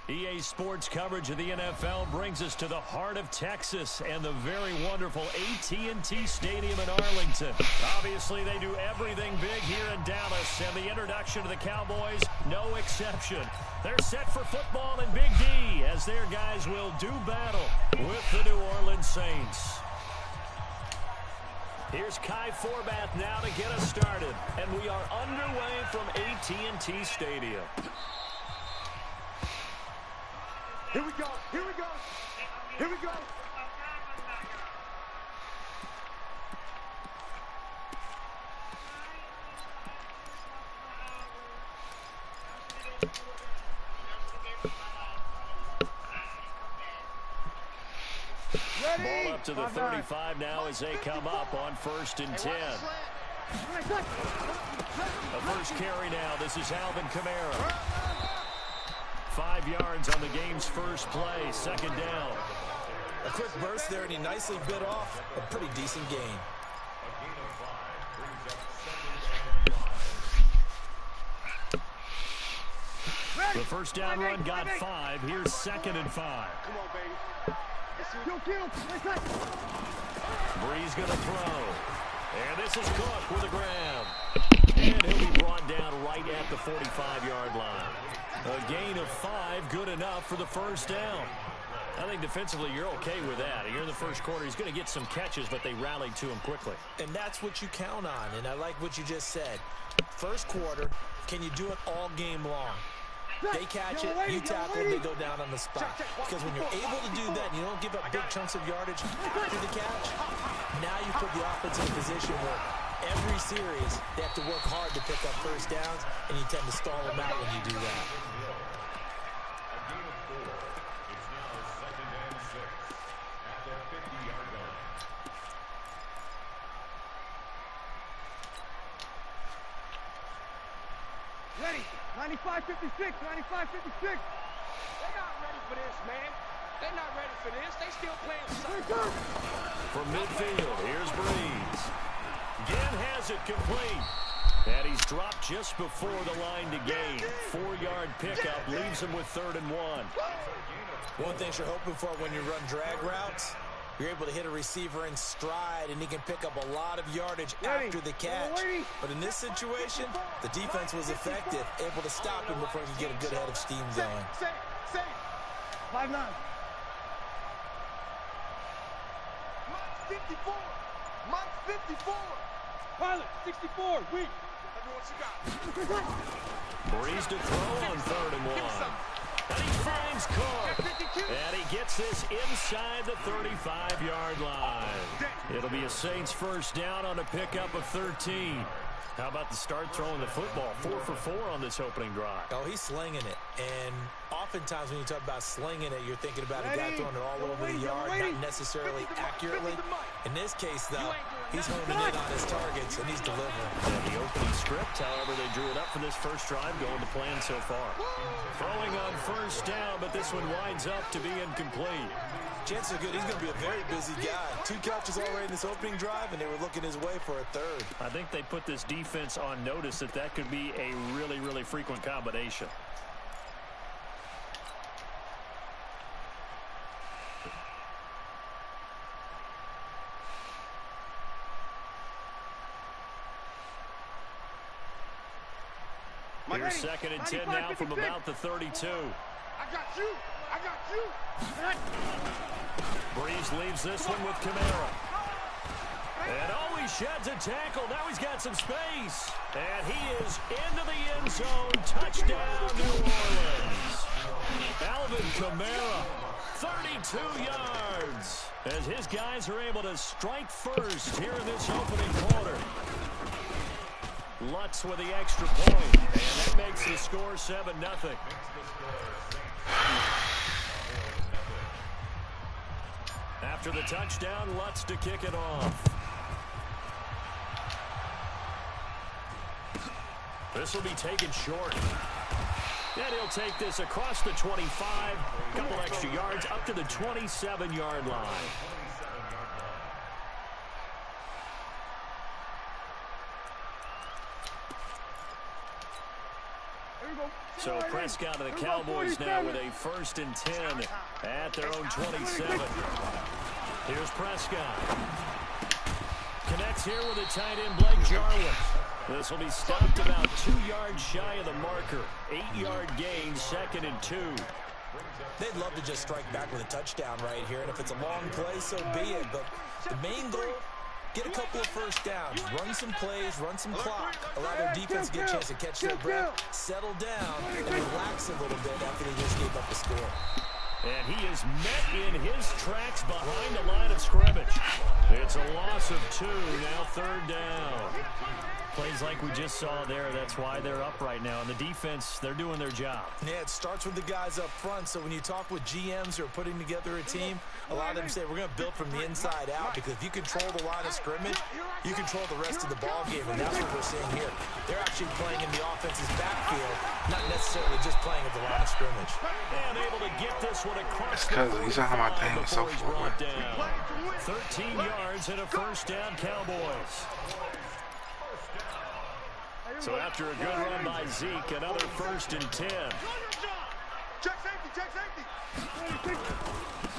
EA Sports coverage of the NFL brings us to the heart of Texas and the very wonderful AT&T Stadium in Arlington. Obviously, they do everything big here in Dallas, and the introduction to the Cowboys, no exception. They're set for football in Big D as their guys will do battle with the New Orleans Saints. Here's Kai Forbath now to get us started, and we are underway from AT&T Stadium. Here we go, here we go, here we go. Ball up to the 35 now as they come up on 1st and 10. The first carry now. This is Alvin Kamara. 5 yards on the game's first play, 2nd down. A quick burst there, and he nicely bit off a pretty decent gain. The first down run got 5. Here's 2nd and 5. Come on, baby. Breeze going to throw. And this is Cook with the grab. And he'll be brought down right at the 45-yard line. A gain of 5, good enough for the first down. I think defensively you're okay with that. Here in the first quarter, he's going to get some catches, but they rallied to him quickly. And that's what you count on, and I like what you just said. First quarter, can you do it all game long? They catch it, you tackle, they go down on the spot. Because when you're able to do that and you don't give up big chunks of yardage after the catch, now you put the offense in a position where every series they have to work hard to pick up first downs, and you tend to stall them out when you do that. Ready, 95-56, 95-56. They're not ready for this, man. They're not ready for this. They still playing soccer. From midfield, here's Breeze. Ginn has it complete. And he's dropped just before the line to gain. 4-yard pickup leaves him with 3rd and 1. One thing you're hoping for when you run drag routes, you're able to hit a receiver in stride, and he can pick up a lot of yardage after the catch. But in this situation, the defense was effective, able to stop him before he could get a good head of steam going. 5-9. 54. Mike 54. Pilot 64. Weak. Breeze to throw on 3rd and 1. And he finds Cook. And he gets this inside the 35-yard line. It'll be a Saints first down on a pickup of 13. How about the start throwing the football? 4 for 4 on this opening drive. Oh, he's slinging it. And oftentimes when you talk about slinging it, you're thinking about a guy throwing it all over the yard, not necessarily accurately. In this case, though, he's homing in on his targets, and he's delivering. And the opening script, however, they drew it up for this first drive, going to plan so far. Throwing on first down, but this one winds up to be incomplete. Chances are good he's going to be a very busy guy. 2 catches already in this opening drive, and they were looking his way for a 3rd. I think they put this defense on notice that could be a really, really frequent combination. Here's 2nd and 10 now from about the 32. I got you. I got you. Breeze leaves this one with Kamara. And he sheds a tackle. Now he's got some space. And he is into the end zone. Touchdown, New Orleans. Alvin Kamara, 32 yards. As his guys are able to strike first here in this opening quarter. Lutz with the extra point. And that makes the score 7-0. After the touchdown, Lutz to kick it off. This will be taken short. And he'll take this across the 25, a couple extra yards, up to the 27-yard line. So Prescott and the Cowboys now with a 1st and 10 at their own 27. Here's Prescott. Connects here with a tight end, Blake Jarwin. This will be stopped about 2 yards shy of the marker. 8-yard gain, 2nd and 2. They'd love to just strike back with a touchdown right here, and if it's a long play, so be it. But the main goal, get a couple of first downs, run some plays, run some clock, allow their defense to get a chance to catch their breath, settle down, and relax a little bit after they just gave up the score. And he is met in his tracks behind the line of scrimmage. It's a loss of 2, now 3rd down. Plays like we just saw there, that's why they're up right now. And the defense, they're doing their job. Yeah, it starts with the guys up front. So when you talk with GMs who are putting together a team, a lot of them say we're going to build from the inside out, because if you control the line of scrimmage, you control the rest of the ball game, and that's what we're seeing here. They're actually playing in the offense's backfield, not necessarily just playing at the line of scrimmage. And able to get this one across the 13 yards and a 1st down, Cowboys. So after a good run by Zeke, another 1st and 10. Check safety.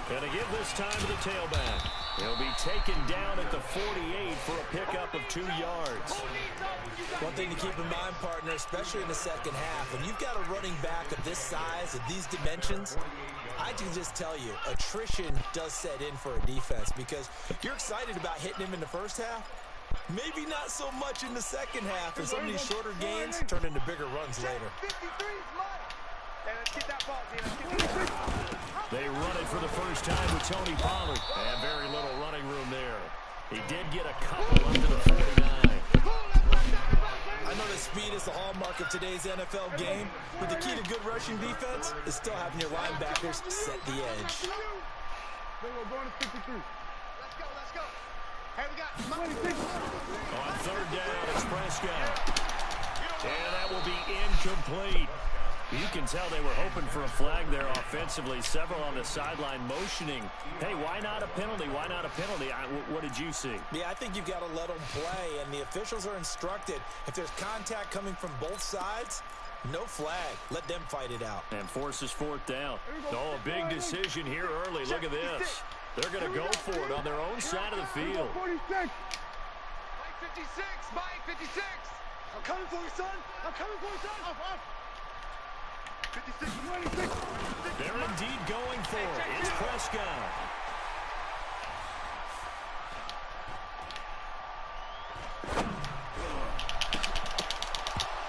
Going to give this time to the tailback. He'll be taken down at the 48 for a pickup of 2 yards. One thing to keep in mind, partner, especially in the second half, when you've got a running back of this size, of these dimensions, I can just tell you, attrition does set in for a defense, because you're excited about hitting him in the first half. Maybe not so much in the second half, and some of these shorter gains turn into bigger runs later. They run it for the first time with Tony Pollard, and very little running room there. He did get a couple up to the 49. I know that speed is the hallmark of today's NFL game, but the key to good rushing defense is still having your linebackers set the edge. Let's go. Hey, we got on 3rd down, it's Prescott. And that will be incomplete. You can tell they were hoping for a flag there offensively. Several on the sideline motioning. Hey, why not a penalty? Why not a penalty? What did you see? Yeah, I think you've got to let them play, and the officials are instructed. If there's contact coming from both sides, no flag. Let them fight it out. And forces 4th down. Oh, a big decision here early. Look at this. They're going to go for it on their own side of the field. Mike 56, Mike 56. I'm coming for you, son. I'm coming for you, son. 56, 26. They're indeed going for it. It's Prescott.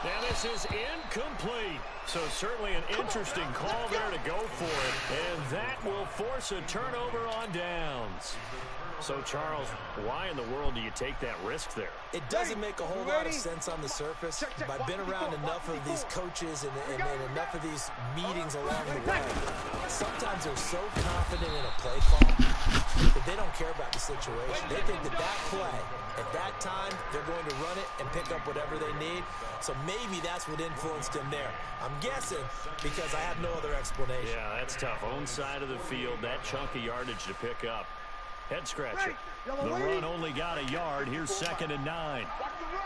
Now this is incomplete. So certainly an interesting call there to go for it. And that will force a turnover on downs. So, Charles, why in the world do you take that risk there? It doesn't make a whole lot of sense on the surface, but I've been around enough of these coaches and enough of these meetings along the way. Sometimes they're so confident in a play call that they don't care about the situation. They think that play, at that time, they're going to run it and pick up whatever they need. So maybe that's what influenced him there. I'm guessing because I have no other explanation. Yeah, that's tough. Own side of the field, that chunk of yardage to pick up. Head scratcher. The run only got a yard. Here's 2nd and 9. Watch the run.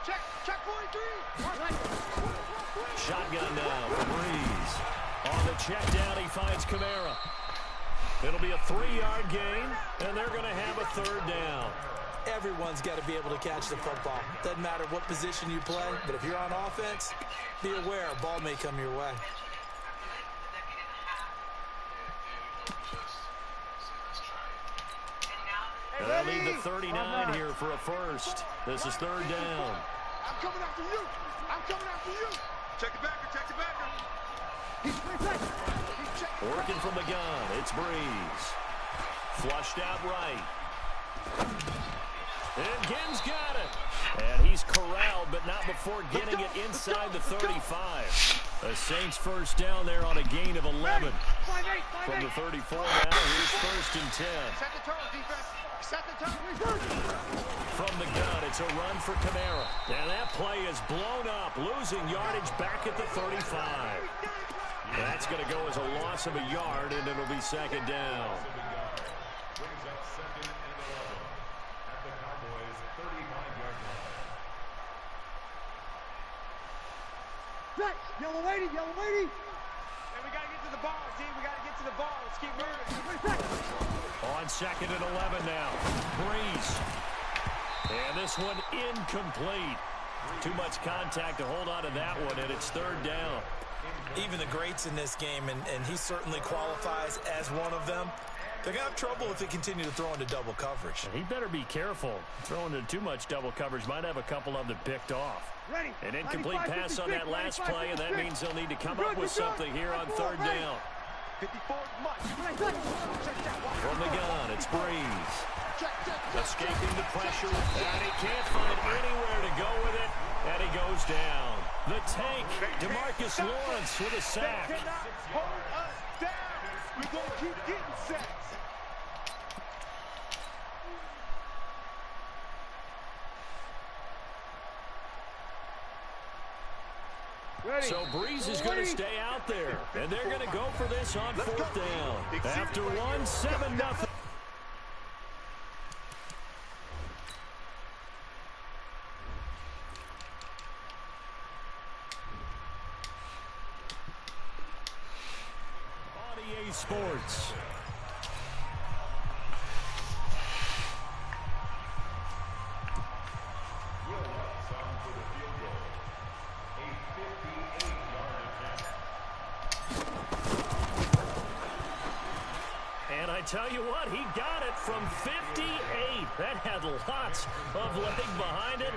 Check 43. Shotgun now for Breeze. On the check down, he finds Kamara. It'll be a 3-yard gain, and they're going to have a 3rd down. Everyone's got to be able to catch the football. Doesn't matter what position you play, but if you're on offense, be aware a ball may come your way. And they'll need the 39 here for a first. This is 3rd down. I'm coming after you. Check the backer. Working from the gun. It's Breeze. Flushed out right. And Ginn's got it. And he's corralled, but not before getting it inside the 35. The Saints 1st down there on a gain of 11. From the 34 now, here's 1st and 10. Set the turtle, defense. Set the turtle. From the gun, it's a run for Kamara. And that play is blown up, losing yardage back at the 35. That's going to go as a loss of a yard, and it'll be 2nd down. set. Yellow lady, yellow lady. And we got to get to the ball, D. We got to get to the ball. Let's keep moving. On 2nd and 11 now. Breeze. And this one incomplete. Too much contact to hold on to that one, and it's 3rd down. Even the greats in this game, and he certainly qualifies as one of them, they're going to have trouble if they continue to throw into double coverage. He better be careful. Throwing into too much double coverage might have a couple of them picked off. Ready. An incomplete pass on that last play, and that means they'll need to come up with something here on 3rd down. 54 much. From the gun, it's Breeze. Escaping the pressure, and he can't find anywhere to go with it, and he goes down. The tank, DeMarcus Lawrence with a sack. They cannot hold us down. We're going to keep getting sacks. Ready. So Breeze is going to stay out there, and they're going to go for this on 4th down. After 7-0. On EA Sports. And I tell you what, he got it from 58. That had lots of leg behind it.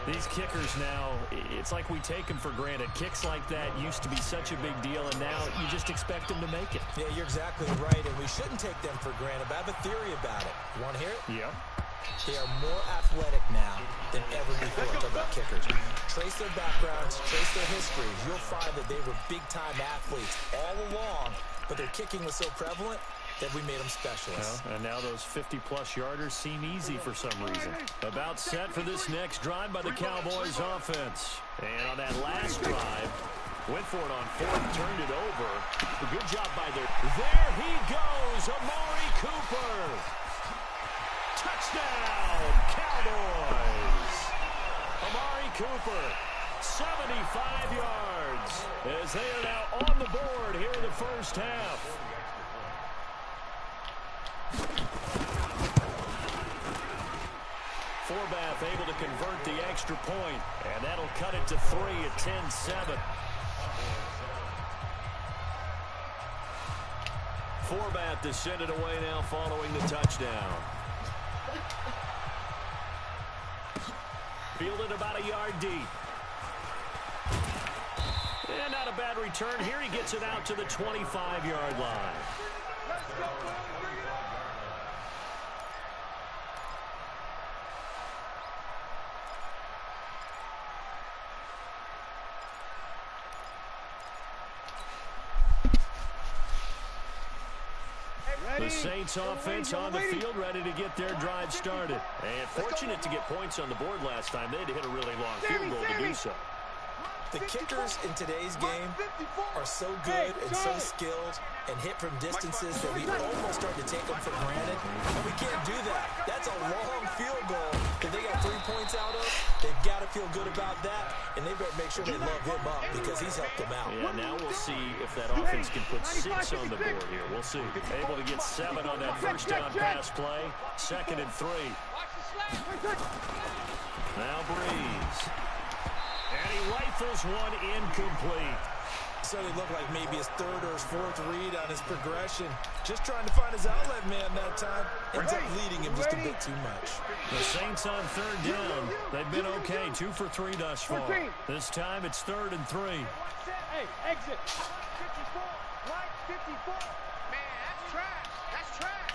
These kickers now, it's like we take them for granted. Kicks like that used to be such a big deal, and now you just expect them to make it. Yeah, you're exactly right, and we shouldn't take them for granted. But I have a theory about it. You want to hear it? Yep. They are more athletic now than ever before. Talk about kickers. Trace their backgrounds, trace their histories. You'll find that they were big-time athletes all along, but their kicking was so prevalent that we made them specialists. Well, and now those 50-plus yarders seem easy for some reason. About set for this next drive by the Cowboys offense. And on that last drive, went for it on 4th, turned it over. A good job by there. There he goes, Amari Cooper. Touchdown, Cowboys. Amari Cooper, 75 yards, as they are now on the board here in the first half. Forbath able to convert the extra point, and that'll cut it to 3 at 10-7. Forbath to send it away now following the touchdown. Fielded about a yard deep. And not a bad return. Here he gets it out to the 25-yard line. Let's go, bring it up. The Saints offense on the field, ready to get their drive started. And fortunate to get points on the board last time. They had to hit a really long field goal to do so. The kickers in today's game are so good and so skilled and hit from distances that we almost start to take them for granted. And we can't do that. That's a long field goal that they got 3 points out of. They've got to feel good about that, and they better make sure they love him up because he's helped them out. Yeah, now we'll see if that offense can put 6 on the board here. We'll see. Able to get 7 on that first down pass play. 2nd and 3. Now Breeze. And he rifles one incomplete. So it looked like maybe his 3rd or his 4th read on his progression. Just trying to find his outlet man that time. Ends up leading him just a bit too much. The Saints on 3rd down. They've been okay. 2 for 3 thus far. This time it's 3rd and 3. Hey, exit. 54. Line 54. Man, that's trash. That's trash.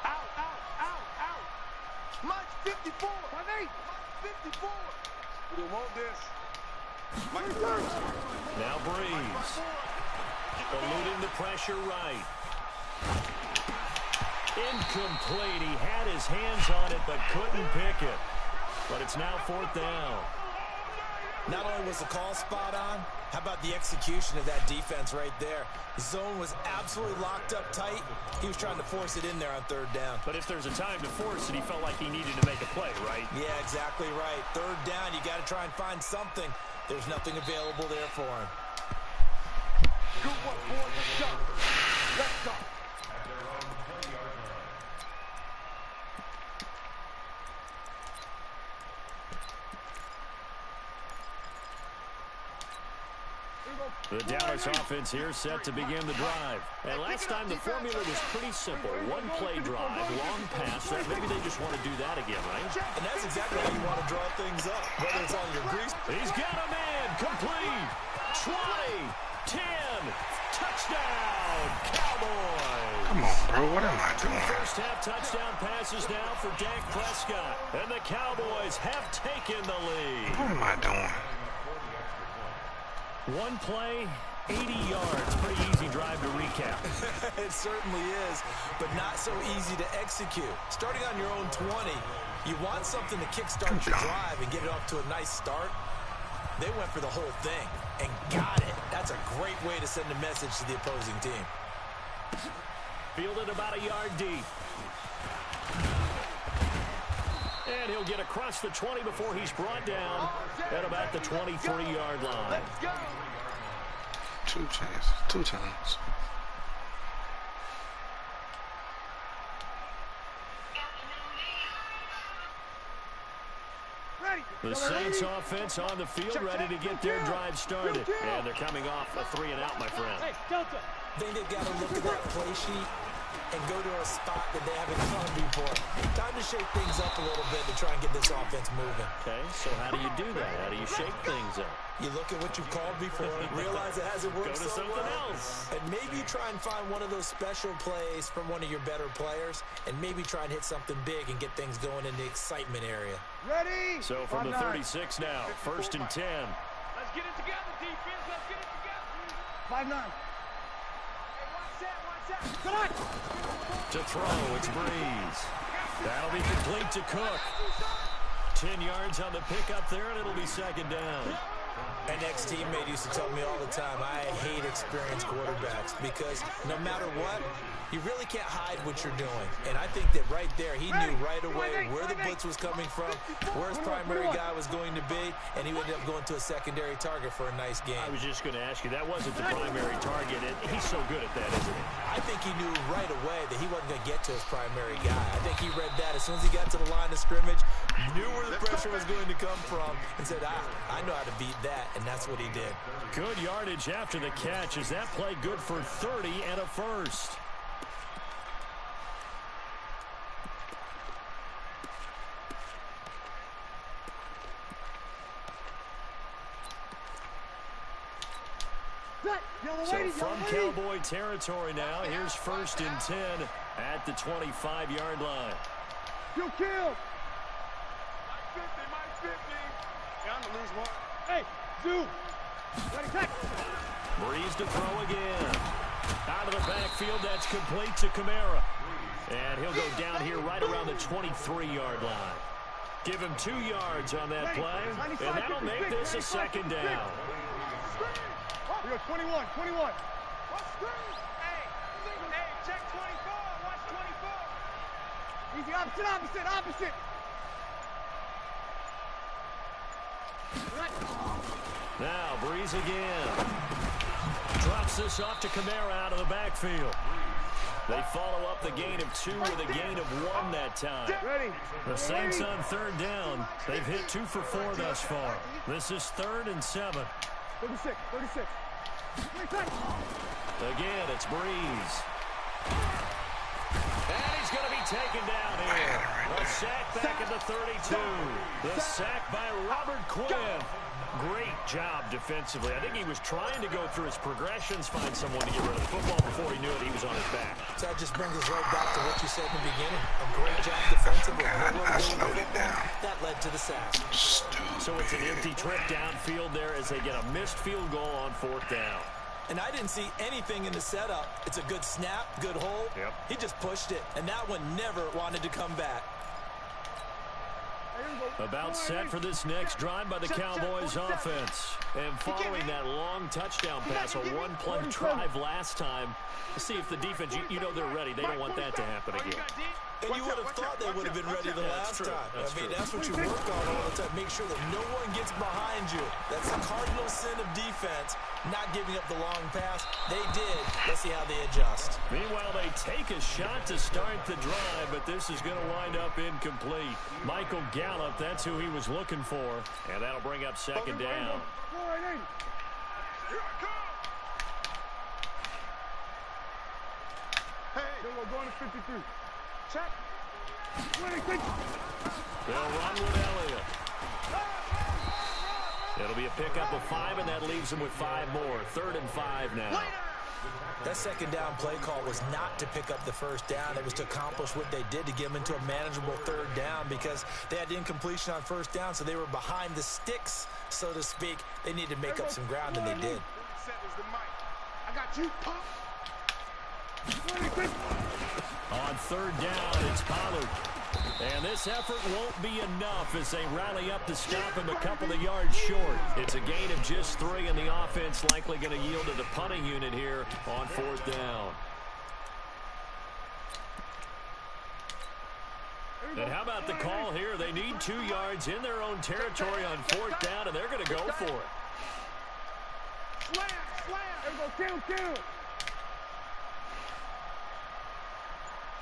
Out, out, out, out. Mine's 54. My name. 54. We don't want this. Now Breeze. Eluding the pressure right. Incomplete. He had his hands on it but couldn't pick it. But it's now 4th down. Not only was the call spot on, How about the execution of that defense right there? The zone was absolutely locked up tight. He was trying to force it in there on third down. But if there's a time to force it, he felt like he needed to make a play, right? Yeah, exactly right. Third down, you got to try and find something. There's nothing available there for him. Good work, boy. Let's go. Let's go. The Dallas offense here set to begin the drive. And last time the formula was pretty simple. One play drive, long pass. That maybe they just want to do that again, right? And that's exactly how you want to draw things up. Whether it's on your grease. He's got a man. Complete. 20. 10. Touchdown. Cowboys. Come on, bro. What am I doing? First half touchdown passes now for Dak Prescott. And the Cowboys have taken the lead. What am I doing? One play, 80 yards. Pretty easy drive to recap. It certainly is, but not so easy to execute. Starting on your own 20, you want something to kickstart your drive and get it off to a nice start. They went for the whole thing and got it. That's a great way to send a message to the opposing team. Fielded about a yard deep. And he'll get across the 20 before he's brought down at about the 23-yard line. Two chances. 2 times. The Saints offense on the field, ready to get their drive started. And they're coming off a 3-and-out, my friend. I think they've got to look at that play sheet and go to a spot that they haven't gone before. Time to shake things up a little bit to try and get this offense moving. Okay, so how do you do that? How do you shake things up? You look at what you've called before and realize it hasn't worked Go to so something well. else. And maybe you try and find one of those special plays from one of your better players and maybe try and hit something big and get things going in the excitement area. Ready? So from the 36 now, 1st and 10. Let's get it together, defense. Let's get it together. 5-9. Come on. To throw, it's Breeze. That'll be complete to Cook. 10 yards on the pickup there, and it'll be 2nd down. An ex-teammate used to tell me all the time, I hate experienced quarterbacks because no matter what, you really can't hide what you're doing. And I think that right there, he knew right away where the blitz was coming from, where his primary guy was going to be, and he ended up going to a secondary target for a nice game. I was just going to ask you, that wasn't the primary target. He's so good at that, isn't he? I think he knew right away that he wasn't going to get to his primary guy. I think he read that as soon as he got to the line of scrimmage, knew where the pressure was going to come from, and said, I know how to beat that, and that's what he did. Good yardage after the catch. Is that play good for 30 and a first? So from Cowboy territory now, here's 1st and 10 at the 25-yard line. You kill. Minus 50. Yeah, I'm going to lose one. Hey, Zoo. Ready, tack. Breeze to throw again. Out of the backfield, that's complete to Kamara. And he'll go down here right around the 23-yard line. Give him 2 yards on that play, and that'll make this a 2nd down. We go 21. Watch screen. Hey, check 24. Watch 24. Easy, opposite. Now, Breeze again. Drops this off to Kamara out of the backfield. They follow up the gain of 2 with a gain of 1 that time. Ready. The Saints on 3rd down. They've hit 2 for 4 thus far. This is 3rd and 7. 36. Again, it's Breeze. And he's going to be taken down here. A sack back at the 32. The sack by Robert Quinn. Great job defensively. I think he was trying to go through his progressions, find someone to get rid of the football before he knew it. He was on his back. So that just brings us right back to what you said in the beginning. A great job defensively. I slowed it down. That led to the sack. Stupid. So it's an empty trip downfield there as they get a missed field goal on 4th down. And I didn't see anything in the setup. It's a good snap, good hold. Yep. He just pushed it, and that one never wanted to come back. About set for this next drive by the Cowboys offense. And following that long touchdown pass, a one-play drive last time, to see if the defense, you know they're ready. They don't want that to happen again. And you would have thought they would have been ready the last time. That's what you work on all the time. Make sure that no one gets behind you. That's the cardinal sin of defense, not giving up the long pass. They did. Let's see how they adjust. Meanwhile, they take a shot to start the drive, but this is going to wind up incomplete. Michael Gallup, that's who he was looking for, and that'll bring up second down. Hey, we're going to 53. Check. They'll run with Elliott. It'll be a pickup of 5, and that leaves them with 5 more. 3rd and 5 now. That second down play call was not to pick up the first down. It was to accomplish what they did, to get them into a manageable 3rd down, because they had incompletion on 1st down, so they were behind the sticks, so to speak. They needed to make up some ground, and they did. I got you, pump. On 3rd down, it's Pollard. And this effort won't be enough as they rally up to stop him a couple of yards short. It's a gain of just 3, and the offense likely going to yield to the punting unit here on 4th down. And how about the call here? They need 2 yards in their own territory on 4th down, and they're going to go for it. Slam, slam. There we go, kill.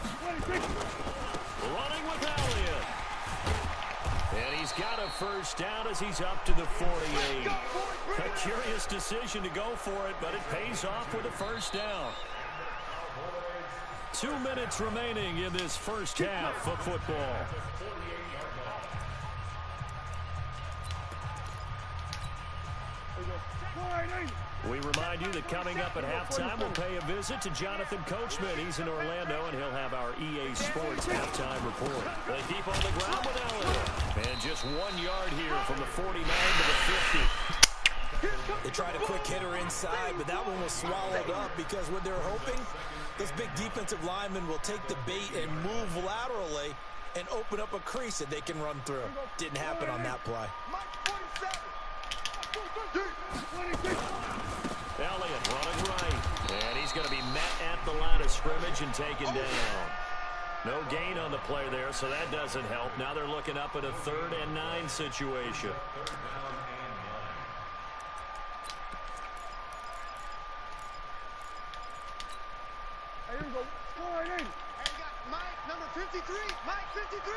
Running with Elliott. And he's got a first down as he's up to the 48. A curious decision to go for it, but it pays off with a first down. 2 minutes remaining in this first half of football. We remind you that coming up at halftime, we'll pay a visit to Jonathan Coachman. He's in Orlando, and he'll have our EA Sports halftime report. They keep on the ground with Elliott. And just 1 yard here from the 49 to the 50. They tried a quick hitter inside, but that one was swallowed up because what they're hoping, those big defensive linemen will take the bait and move laterally and open up a crease that they can run through. Didn't happen on that play. Elliott running right, and he's going to be met at the line of scrimmage and taken down. No gain on the play there, so that doesn't help. Now they're looking up at a 3rd and 9 situation. Hey, here we go. Hey, Mike, number 53. Mike, 53.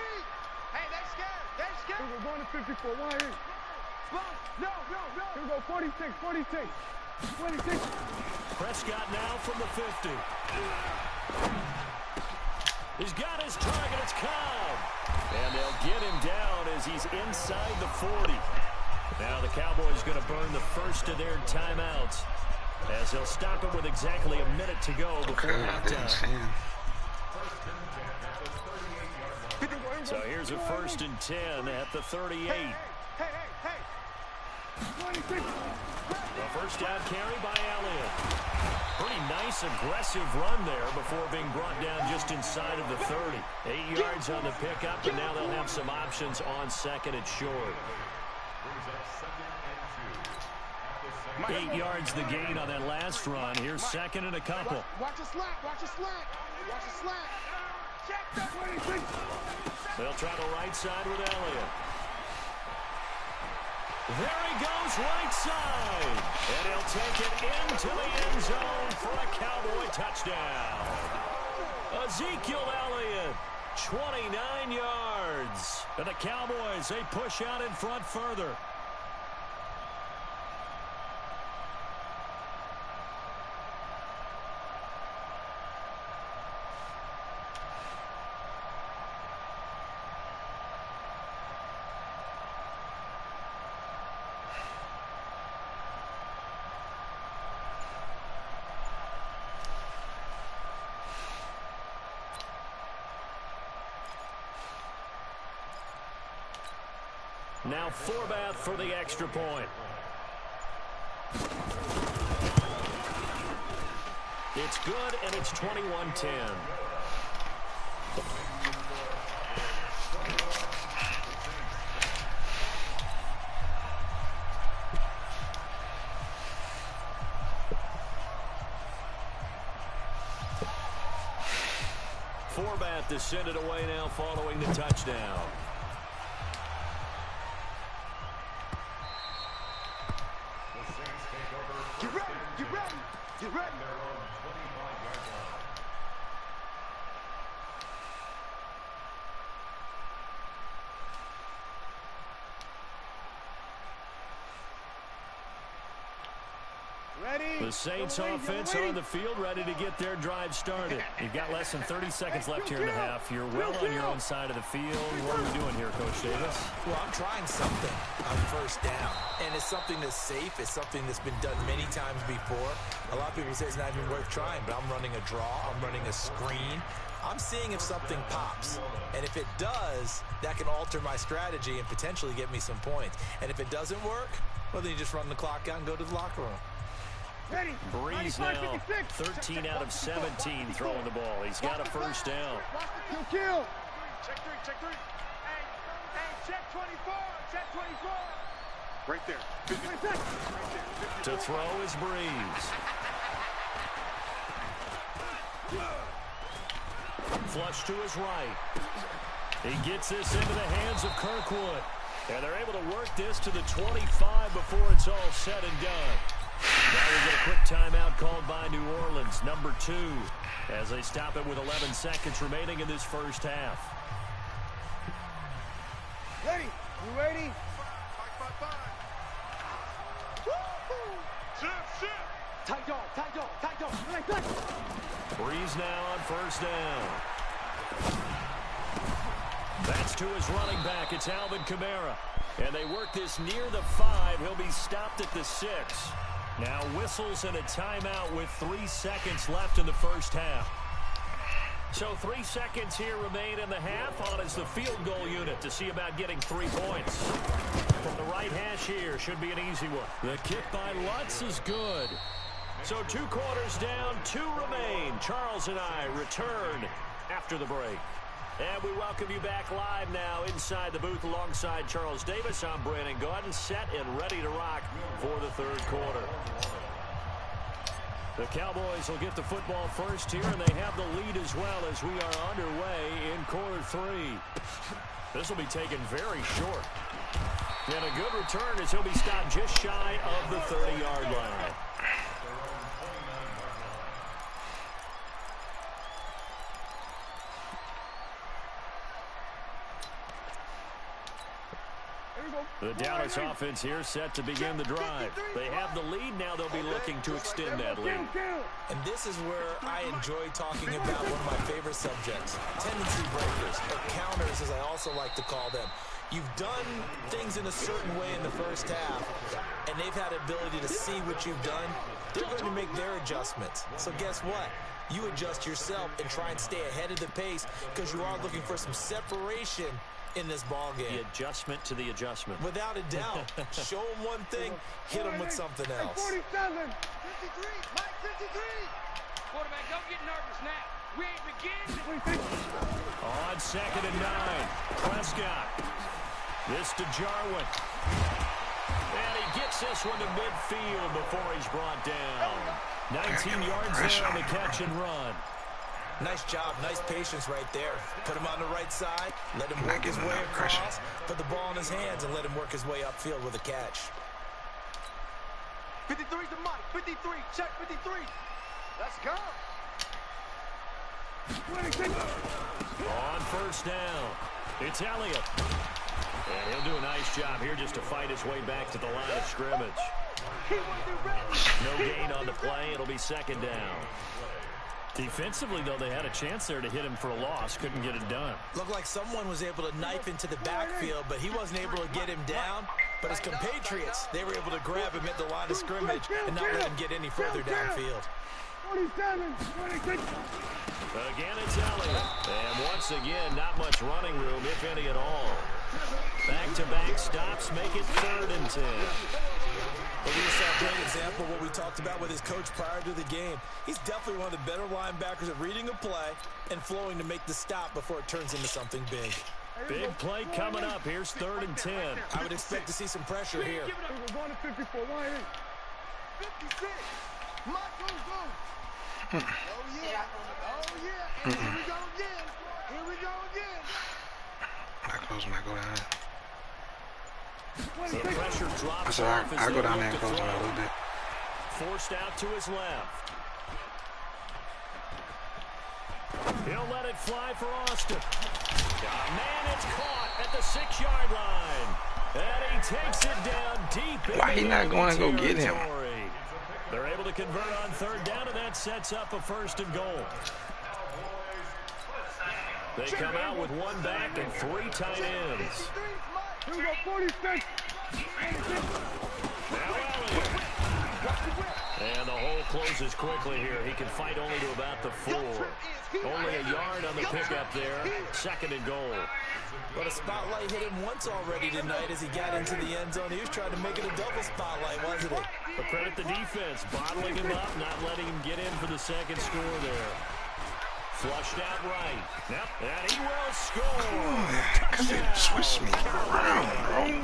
Hey, they scared. We're going to 54. Why here? No. Here we go, 46. 26. Prescott now from the 50. He's got his target. It's Cobb. And they'll get him down as he's inside the 40. Now the Cowboys going to burn the first of their timeouts as they'll stop it with exactly a minute to go before halftime. So here's a 1st and 10 at the 38. Hey. A first down carry by Elliott. Pretty nice, aggressive run there before being brought down just inside of the 30. 8 yards on the pickup, and now they'll have some options on 2nd and short. 8 yards the gain on that last run. Here's 2nd and a couple. Watch a slant. Check that 26. They'll try the right side with Elliott. There he goes, right side. And he'll take it into the end zone for a Cowboy touchdown. Ezekiel Elliott, 29 yards. And the Cowboys, they push out in front further. Now Forbath for the extra point. It's good, and it's 21-10. format to send it away now following the touchdown. Get ready, get ready, get ready. The Saints offense on the field, ready to get their drive started. You've got less than 30 seconds left here in the half. You're well on your own side of the field. What are we doing here, Coach Davis? Well, I'm trying something on first down. And it's something that's safe. It's something that's been done many times before. A lot of people say it's not even worth trying, but I'm running a draw. I'm running a screen. I'm seeing if something pops. And if it does, that can alter my strategy and potentially get me some points. And if it doesn't work, well, then you just run the clock out and go to the locker room. Breeze now, 13 out of 17 throwing the ball. He's got a first down. Kill. Check three, check three. Hey, check 24, check 24. Right there. To throw is Breeze. Flush to his right. He gets this into the hands of Kirkwood. And they're able to work this to the 25 before it's all said and done. Now we get a quick timeout called by New Orleans, number 2, as they stop it with 11 seconds remaining in this first half. Ready? You ready? Five. Shift. Tight dog. Breeze now on first down. That's to his running back. It's Alvin Kamara. And they work this near the 5. He'll be stopped at the 6. Now whistles and a timeout with 3 seconds left in the first half. So 3 seconds here remain in the half. On is the field goal unit to see about getting 3 points. From the right hash here, should be an easy one. The kick by Lutz is good. So 2 quarters down, 2 remain. Charles and I return after the break. And we welcome you back live now inside the booth alongside Charles Davis. I'm Brandon Gaudin, set and ready to rock for the third quarter. The Cowboys will get the football first here, and they have the lead as well as we are underway in quarter 3. This will be taken very short. And a good return as he'll be stopped just shy of the 30-yard line. The Dallas offense here set to begin the drive. They have the lead. Now they'll be looking to extend that lead. And this is where I enjoy talking about one of my favorite subjects, tendency breakers, or counters as I also like to call them. You've done things in a certain way in the first half, and they've had the ability to see what you've done. They're going to make their adjustments. So guess what? You adjust yourself and try and stay ahead of the pace because you are looking for some separation in this ball game. The adjustment to the adjustment. Without a doubt. Show them one thing, hit them with something else. 47. 53. Mike, 53. Quarterback, don't get nervous now. We ain't beginning. On 2nd and 9. Prescott. This to Jarwin. And he gets this one to midfield before he's brought down. 19 yards there on the catch and run. Nice job, nice patience right there. Put him on the right side, let him work his way across, put the ball in his hands, and let him work his way upfield with a catch. 53 to Mike, 53, check 53. Let's go. On first down, it's Elliott. And he'll do a nice job here just to fight his way back to the line of scrimmage. No gain on the play. It'll be 2nd down. Defensively, though, they had a chance there to hit him for a loss. Couldn't get it done. Looked like someone was able to knife into the backfield, but he wasn't able to get him down. But his compatriots, they were able to grab him at the line of scrimmage and not let him get any further downfield. 27, 26. Again, it's Elliott. And once again, not much running room, if any at all. Back-to-back stops make it 3rd and 10. Well, we saw a great example of what we talked about with his coach prior to the game. He's definitely one of the better linebackers at reading a play and flowing to make the stop before it turns into something big. Big play coming up. Here's 3rd and 10. I would expect to see some pressure here. We're going to 54. 56. Mike, go. Oh, yeah. Oh, yeah. And here we go again. close when I go down. The pressure drops. I said I go down there and close him a little bit. Forced out to his left. He'll let it fly for Austin. Man, it's caught at the 6-yard line. And he takes it down deep. Why he not going to go get him? They're able to convert on 3rd down, and that sets up a 1st and goal. They come out with 1 back and 3 tight ends. Now Elliott. And the hole closes quickly here. He can fight only to about the 4. Only a yard on the pickup there. 2nd and goal. But a spotlight hit him once already tonight as he got into the end zone. He was trying to make it a double spotlight, wasn't it? But credit the defense, bottling him up, not letting him get in for the 2nd score there. Flushed out right. Yep, and he will score. Because it switched me around, bro.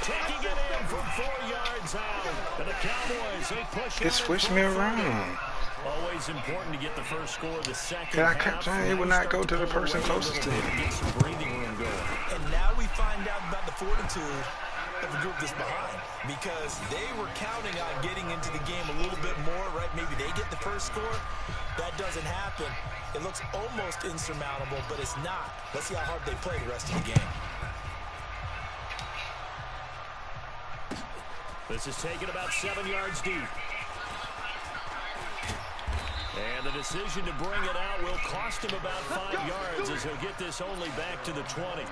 Taking it in from 4 yards out. And the Cowboys, they push it. It switched me around. Always important to get the 1st score, the 2nd I half. kept saying it would not go to the person closest to him. Get some breathing room going. And now we find out about the fortitude of the group that's behind, because they were counting on getting into the game a little bit more, right? Maybe they get the 1st score. That doesn't happen. It looks almost insurmountable, but it's not. Let's see how hard they play the rest of the game. This is taken about 7 yards deep. And the decision to bring it out will cost him about 5 yards as he'll get this only back to the 20.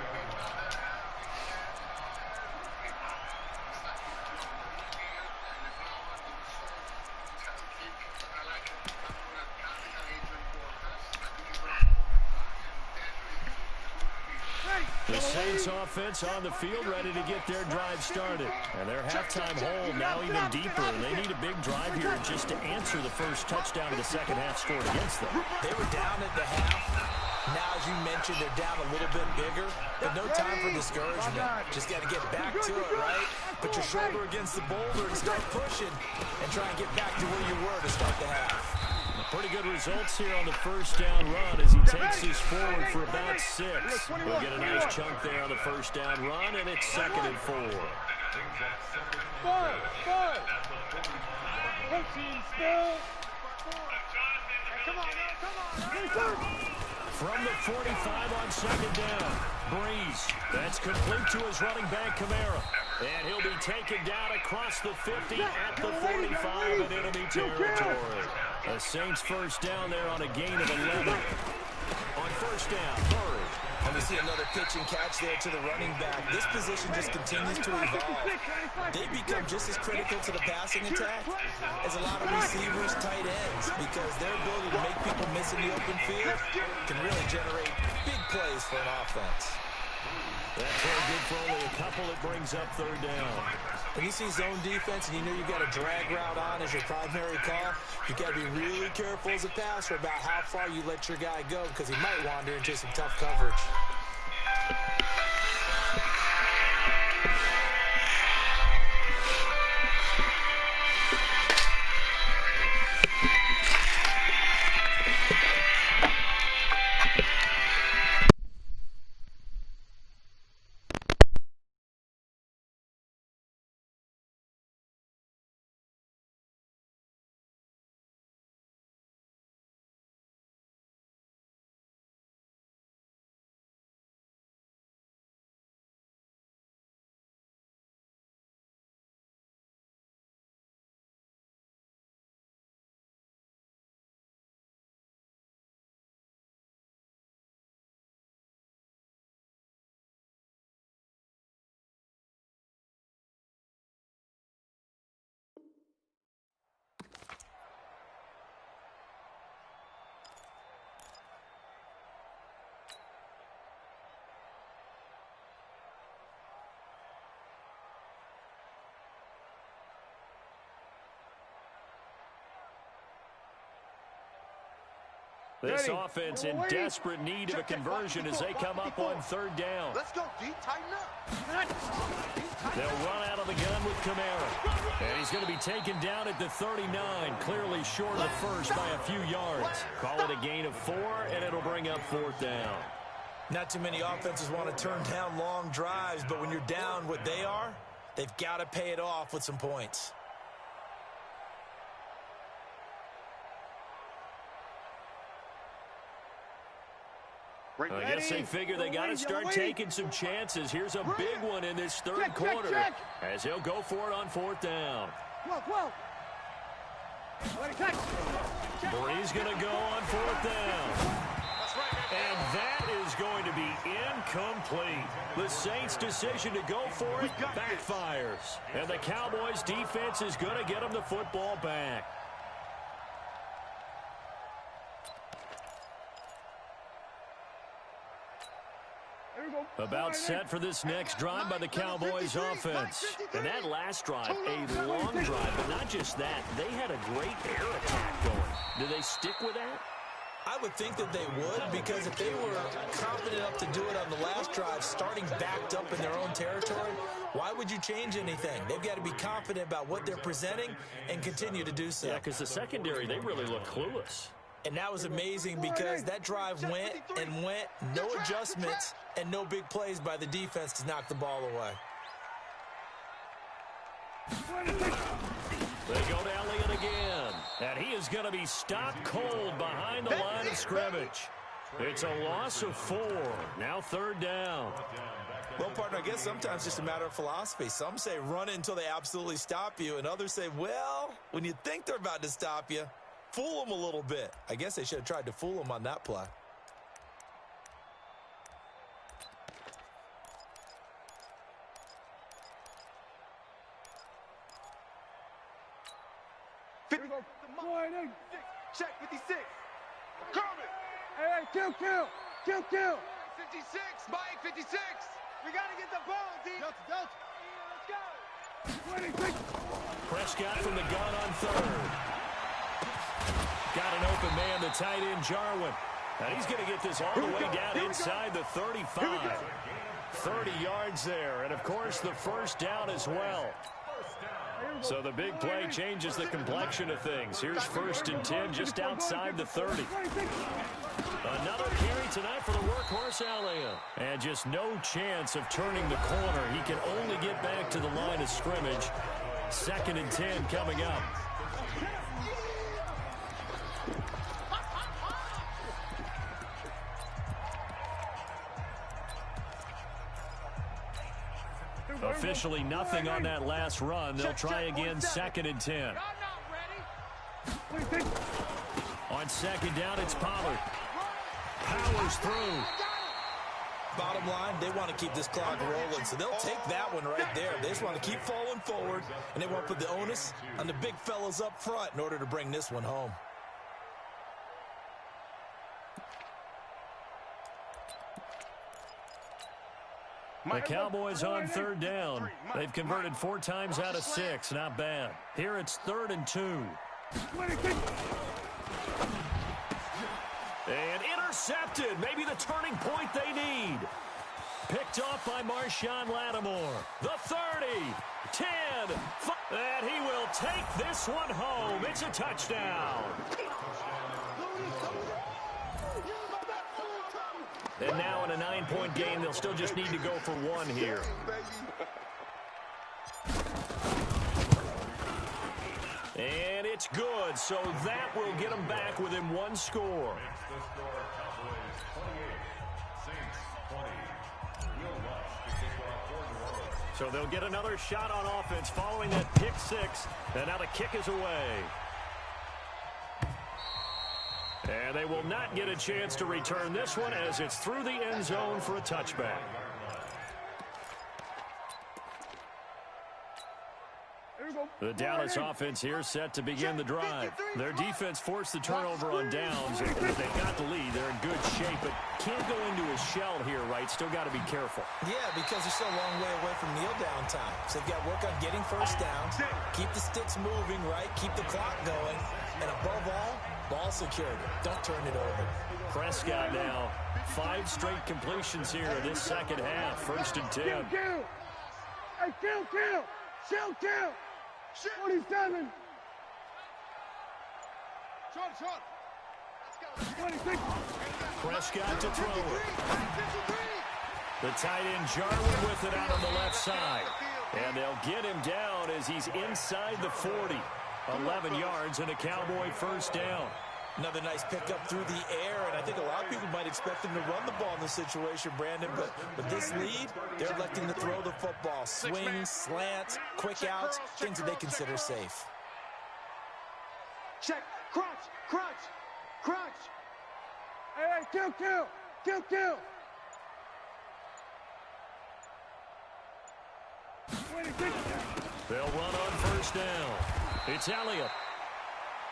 The Saints offense on the field ready to get their drive started. And their halftime hole now even deeper. And they need a big drive here just to answer the 1st touchdown of the 2nd half scored against them. They were down at the half. Now, as you mentioned, they're down a little bit bigger. But no time for discouragement. Just got to get back to it, right? Put your shoulder against the boulder and start pushing. And try and get back to where you were to start the half. Pretty good results here on the 1st down run as he takes this forward for about 6. We'll get a nice chunk there on the 1st down run, and it's 2nd and 4. From the 45 on 2nd down, Breeze. That's complete to his running back, Kamara. And he'll be taken down across the 50 at the 45 in enemy territory. The Saints 1st down there on a gain of 11. On 1st down, Murray. And we see another pitch and catch there to the running back. This position just continues to evolve. They become just as critical to the passing attack as a lot of receivers, tight ends, because their ability to make people miss in the open field can really generate big plays for an offense. That play good for only a couple. It brings up 3rd down. When you see zone defense and you know you've got a drag route on as your primary call, you've got to be really careful as a passer about how far you let your guy go because he might wander into some tough coverage. This offense in desperate need of a conversion as they come up on 3rd down. Let's go, D. Tighten up. They'll run out of the gun with Kamara. And he's going to be taken down at the 39, clearly short of the 1st by a few yards. Call it a gain of 4, and it'll bring up 4th down. Not too many offenses want to turn down long drives, but when you're down what they are, they've got to pay it off with some points. I guess they figure they got to start taking some chances. Here's a big one in this third quarter as he'll go for it on 4th down. Bree's going to go on 4th down. And that is going to be incomplete. The Saints' decision to go for it backfires. And the Cowboys' defense is going to get them the football back. About set for this next drive by the Cowboys offense. And that last drive, a long drive, but not just that. They had a great air attack going. Do they stick with that? I would think that they would, because if they were confident enough to do it on the last drive, starting backed up in their own territory, why would you change anything? They've got to be confident about what they're presenting and continue to do so. Yeah, because the secondary, they really look clueless. And that was amazing because that drive went and went, no adjustments, and no big plays by the defense to knock the ball away. They go to Elliott again, and he is going to be stopped cold behind the line of scrimmage. It's a loss of 4. Now 3rd down. Well, partner, I guess sometimes it's just a matter of philosophy. Some say run it until they absolutely stop you, and others say, well, when you think they're about to stop you, fool them a little bit. I guess they should have tried to fool them on that play. Check 56. Coming. Hey, kill. 56. Mike, 56. We got to get the ball, D. Delta. Let's go. Prescott from the gun on 3rd. Got an open man, the tight end, Jarwin. And he's going to get this all the way down inside the 35. 30 yards there. And, of course, the 1st down as well. So the big play changes the complexion of things. Here's 1st and 10 just outside the 30. Another carry tonight for the workhorse Elliott. And just no chance of turning the corner. He can only get back to the line of scrimmage. 2nd and 10 coming up. Officially nothing on that last run. They'll try again 2nd and 10. On 2nd down, it's Pollard. Powers through. Bottom line, they want to keep this clock rolling, so they'll take that one right there. They just want to keep falling forward, and they want to put the onus on the big fellas up front in order to bring this one home. The Cowboys on 3rd down. They've converted 4 times out of 6. Not bad. Here it's 3rd and 2. And intercepted. Maybe the turning point they need. Picked off by Marshawn Lattimore. The 30, 10, 5, and he will take this one home. It's a touchdown. And now in a 9-point game, they'll still just need to go for 1 here. And it's good, so that will get them back within 1 score. So they'll get another shot on offense following that pick 6, and now the kick is away. And they will not get a chance to return this one as it's through the end zone for a touchback. The Dallas offense here set to begin the drive. Their defense forced the turnover on downs. If they got the lead, they're in good shape, but can't go into a shell here, right? Still got to be careful. Yeah, because they're still a long way away from kneel down time. So they've got to work on getting 1st downs, keep the sticks moving, right? Keep the clock going, and above all, ball security. Don't turn it over. Prescott now, 5 straight completions here in this 2nd half. 1st and 10. Hey, kill. 47. Short. Prescott to throw it. The tight end Jarwin with it out on the left side. And they'll get him down as he's inside the 40. 11 yards and a Cowboy first down. Another nice pickup through the air, and I think a lot of people might expect them to run the ball in this situation, Brandon, but with this lead, they're electing to throw the football. Swings, slants, quick outs, things that they consider safe. Check, crunch, crunch, crunch. Hey, kill, kill, kill, kill. They'll run on first down. It's Elliott.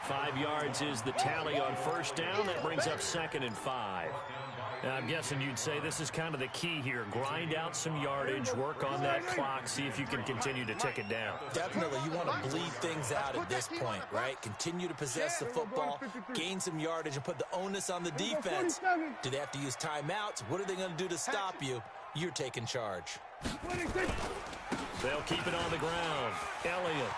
5 yards is the tally on first down. That brings up 2nd and 5. Now, I'm guessing you'd say this is kind of the key here. Grind out some yardage, work on that clock, see if you can continue to tick it down. Definitely, you want to bleed things out at this point, right? Continue to possess the football, gain some yardage, and put the onus on the defense. Do they have to use timeouts? What are they going to do to stop you? You're taking charge. They'll keep it on the ground. Elliott.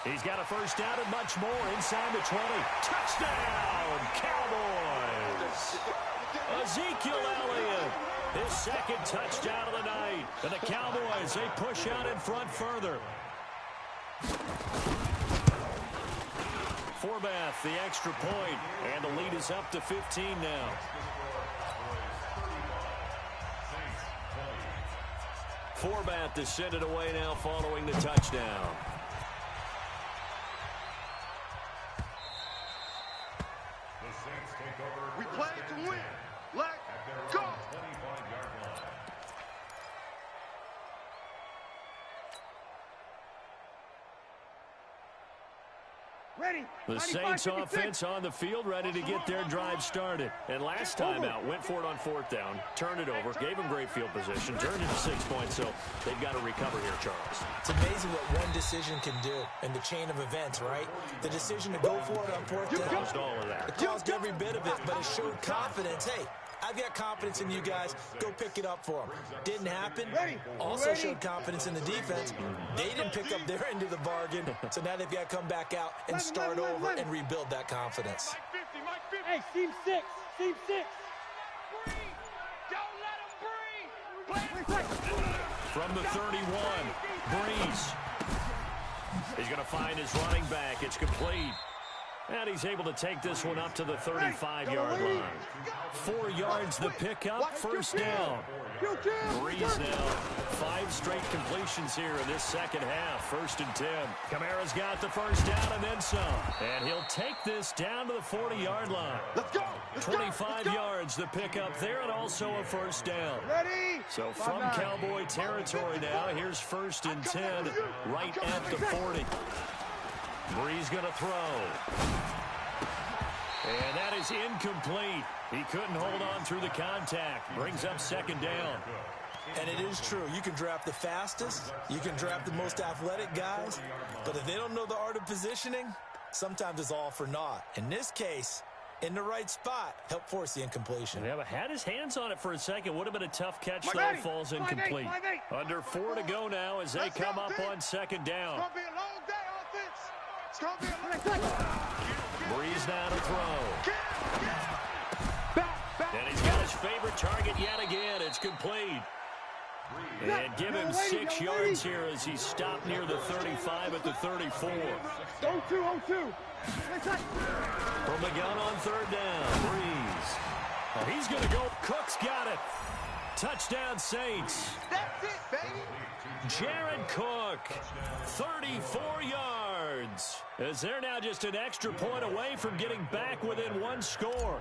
He's got a first down and much more inside the 20. Touchdown, Cowboys! Ezekiel Elliott, his 2nd touchdown of the night. And the Cowboys, they push out in front further. Forbath, the extra point, and the lead is up to 15 now. Forbath to send it away now following the touchdown. We play to win. Let's go. Ready. The Saints offense on the field, ready to get their drive started. And last time out, went for it on 4th down, turned it over, gave them great field position, turned it to 6 points, so they've got to recover here, Charles. It's amazing what one decision can do in the chain of events, right? The decision to go for it on 4th down. Caused all of that. It caused every bit of it, but it showed confidence. Hey, I've got confidence in you guys. Go pick it up for them. Didn't happen. Also showed confidence in the defense. They didn't pick up their end of the bargain, so now they've got to come back out and start over and rebuild that confidence. Hey, team 6. Team 6. Breathe. Don't let him breathe. From the 31, Breeze. He's going to find his running back. It's complete. And he's able to take this one up to the 35-yard line. 4 yards the pickup, first down. Breeze now, 5 straight completions here in this second half, 1st and 10. Kamara's got the first down and then some. And he'll take this down to the 40-yard line. Let's go. 25 yards the pickup there and also a first down. Ready. So from Cowboy territory now, here's 1st and 10 right at the 40. Breeze going to throw. And that is incomplete. He couldn't hold on through the contact. Brings up 2nd down. And it is true. You can draft the fastest. You can draft the most athletic guys. But if they don't know the art of positioning, sometimes it's all for naught. In this case, in the right spot, help force the incompletion. Yeah, but had his hands on it for a second. Would have been a tough catch, though. Falls incomplete. Under 4 to go now as they come up on 2nd down. It's going to be a long day, offense. It's going to be a long day. Breeze now to throw. And he's got his favorite target yet again. It's complete. And give him 6 yards here as he's stopped near the 35 at the 34. 0-2. From the gun on 3rd down, Breeze. Oh, he's going to go. Cook's got it. Touchdown, Saints. That's it, baby. Jared Cook, 34 yards. As they're now just an extra point away from getting back within 1 score.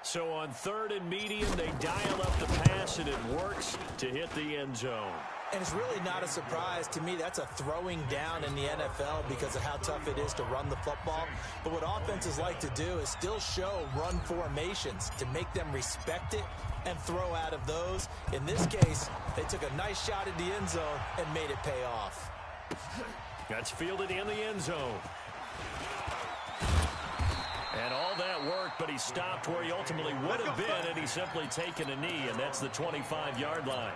So on 3rd and medium, they dial up the pass, and it works to hit the end zone. And it's really not a surprise to me. That's a throwing down in the NFL because of how tough it is to run the football. But what offenses like to do is still show run formations to make them respect it and throw out of those. In this case, they took a nice shot at the end zone and made it pay off. That's fielded in the end zone. And all that worked, but he stopped where he ultimately would have been, and he's simply taken a knee, and that's the 25-yard line.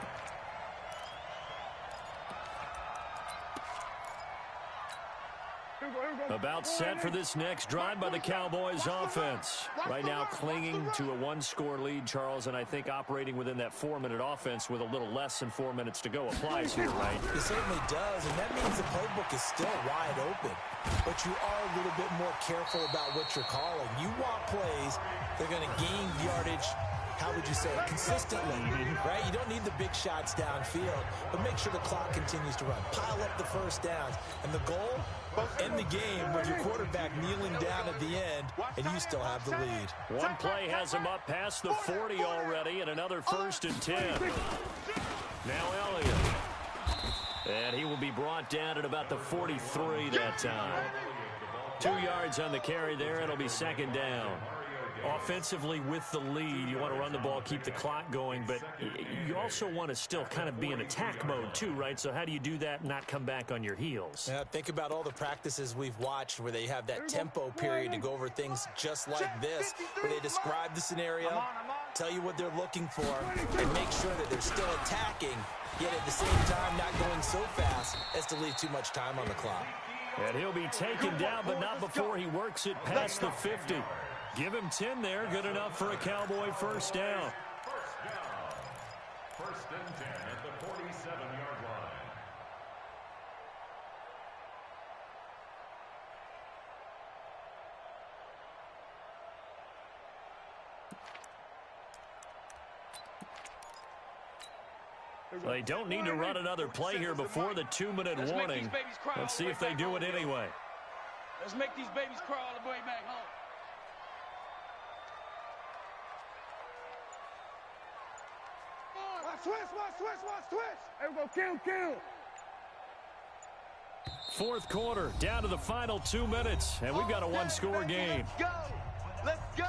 About set for this next drive by the Cowboys offense. Right now clinging to a one-score lead, Charles, and I think operating within that 4-minute offense with a little less than 4 minutes to go applies here, right? It certainly does, and that means the playbook is still wide open. But you are a little bit more careful about what you're calling. You want plays that are going to gain yardage, how would you say, consistently, right? You don't need the big shots downfield, but make sure the clock continues to run. Pile up the first downs. And the goal, end the game with your quarterback kneeling down at the end, and you still have the lead. One play has him up past the 40 already, and another 1st and 10. Now Elliott. And he will be brought down at about the 43 that time. 2 yards on the carry there, and it'll be 2nd down. Offensively with the lead, you want to run the ball, keep the clock going, but you also want to still kind of be in attack mode too, right? So how do you do that and not come back on your heels? Yeah, think about all the practices we've watched where they have that tempo period to go over things just like this, where they describe the scenario, tell you what they're looking for, and make sure that they're still attacking, yet at the same time not going so fast as to leave too much time on the clock. And he'll be taken down, but not before he works it past the 50. Give him 10 there. Good enough for a Cowboy 1st down. 1st and 10 at the 47-yard line. They don't need to run another play here before the 2-minute warning. Let's see if they do it anyway. Let's make these babies cry all the way back home. Switch. There we go, kill. 4th quarter, down to the final 2 minutes, and we've got a one-score game. Let's go.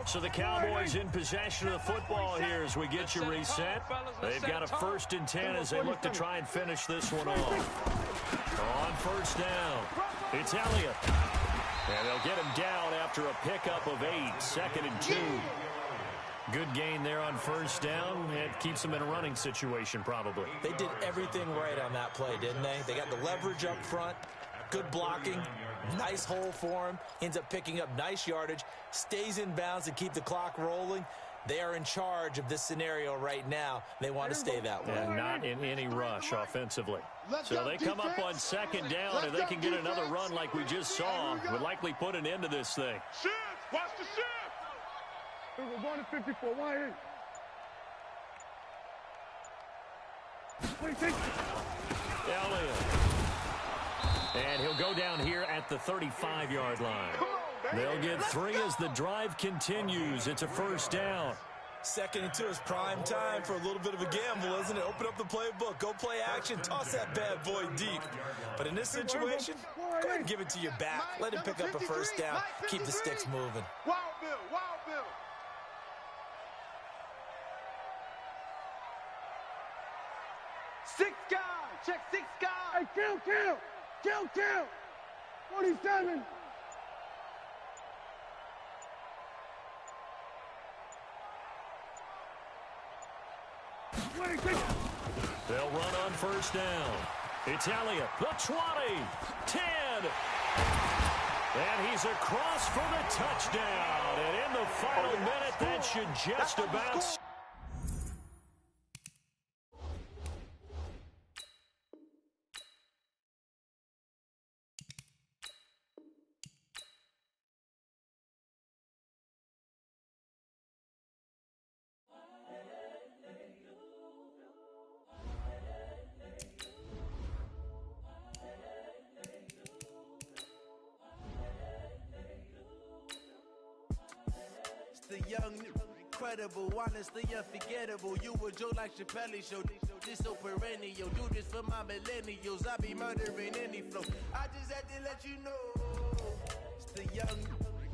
So the Cowboys in possession of the football here as we get you reset. They've got a 1st and 10 as they look to try and finish this one off. On 1st down, it's Elliott. And they'll get him down after a pickup of 8, 2nd and 2. Good gain there on 1st down. It keeps them in a running situation probably. They did everything right on that play, didn't they? They got the leverage up front, good blocking, nice hole for him, ends up picking up nice yardage, stays in bounds to keep the clock rolling. They are in charge of this scenario right now. They want to stay that way. And not in any rush offensively. So they come up on 2nd down. If they can get another run like we just saw, would likely put an end to this thing. Shift. Watch the shift. We're going to 54. Why ain't? Elliott. And he'll go down here at the 35-yard line. They'll get 3 as the drive continues. It's a 1st down. 2nd and 2 is prime time for a little bit of a gamble, isn't it? Open up the playbook, go play action, toss that bad boy deep. But in this situation, go ahead and give it to your back. Let him pick up a 1st down, keep the sticks moving. Wild Bill. Six guys. Check 6 guys. Hey, kill. 47. They'll run on 1st down. It's Elliott, the 20, 10. And he's across for the touchdown. And in the final minute, that should just about... The young, incredible, honestly unforgettable. You a joke like Chappelle show. This so perennial. Do this for my millennials. I be murdering any flow. I just had to let you know. It's the young,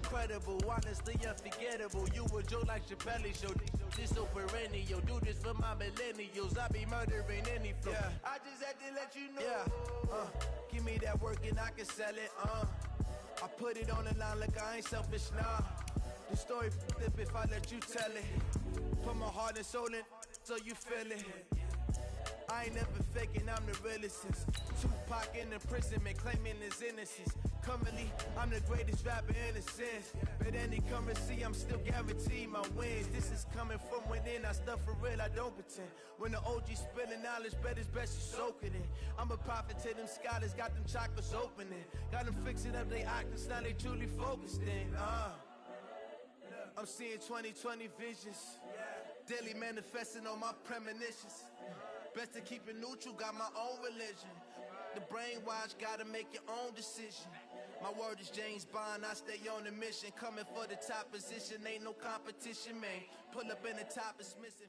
incredible, honestly unforgettable. You a joke like Chappelle show. This so perennial. Do this for my millennials. I be murdering any flow. Yeah. I just had to let you know. Yeah. Give me that work and I can sell it. I put it on the line like I ain't selfish, nah. The story flip if I let you tell it. Put my heart and soul in so you feel it. I ain't never faking, I'm the realest since Tupac in imprisonment, claiming his innocence. Currently, I'm the greatest rapper in a sense. But any currency, I'm still guaranteed my wins. This is coming from within, I stuff for real, I don't pretend. When the OG spilling knowledge, bet it's best you soak it in. I'm a prophet to them scholars, got them chakras opening. Got them fixing up they octaves, now they truly focused in. I'm seeing 2020 visions. Daily manifesting on my premonitions. Best to keep it neutral, got my own religion. The brainwash, gotta make your own decision. My word is James Bond, I stay on a mission. Coming for the top position, ain't no competition, man. Pull up in the top, it's missing.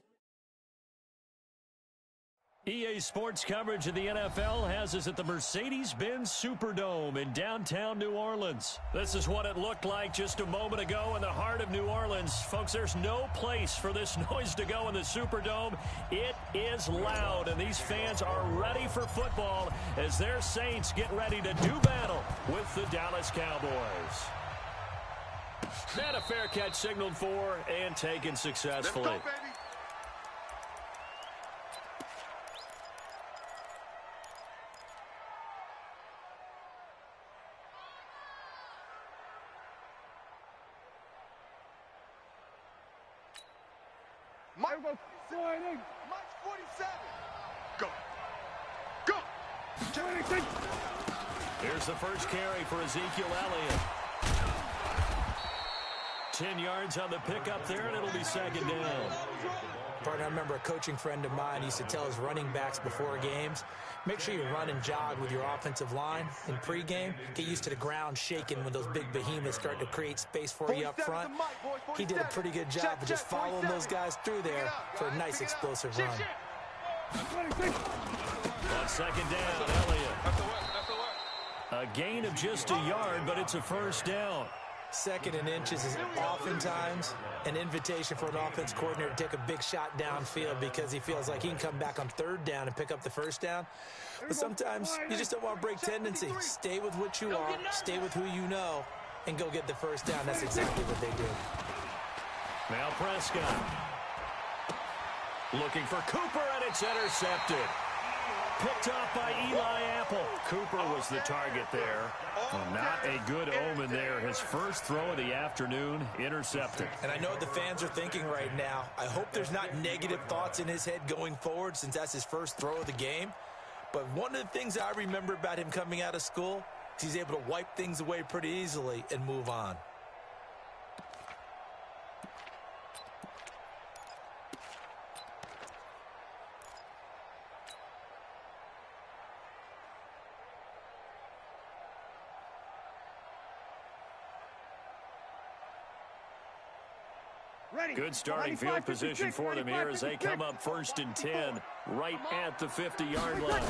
EA Sports coverage of the NFL has us at the Mercedes-Benz Superdome in downtown New Orleans. This is what it looked like just a moment ago in the heart of New Orleans. Folks, there's no place for this noise to go in the Superdome. It is loud, and these fans are ready for football as their Saints get ready to do battle with the Dallas Cowboys. And a fair catch signaled for and taken successfully. Let's go, baby. Mike 47. Go. Go. Here's the first carry for Ezekiel Elliott. 10 yards on the pickup there, and it'll be second down. Partner, I remember a coaching friend of mine used to tell his running backs before games, make sure you run and jog with your offensive line in pregame. Get used to the ground shaking when those big behemoths start to create space for you up front. He did a pretty good job of just following those guys through there for a nice explosive run. On second down, Elliott. A gain of just a yard, but it's a first down. Second and inches is oftentimes an invitation for an offense coordinator to take a big shot downfield because he feels like he can come back on third down and pick up the first down. But sometimes you just don't want to break tendency. Stay with what you are, stay with who you know, and go get the first down. That's exactly what they did. Now Prescott. Looking for Cooper, and it's intercepted. Picked off by Eli Apple. Cooper was the target there. Well, not a good omen there. His first throw of the afternoon, intercepted. And I know what the fans are thinking right now. I hope there's not negative thoughts in his head going forward since that's his first throw of the game. But one of the things I remember about him coming out of school is he's able to wipe things away pretty easily and move on. Good starting field position for them here as they come up 1st and 10 right at the 50-yard line.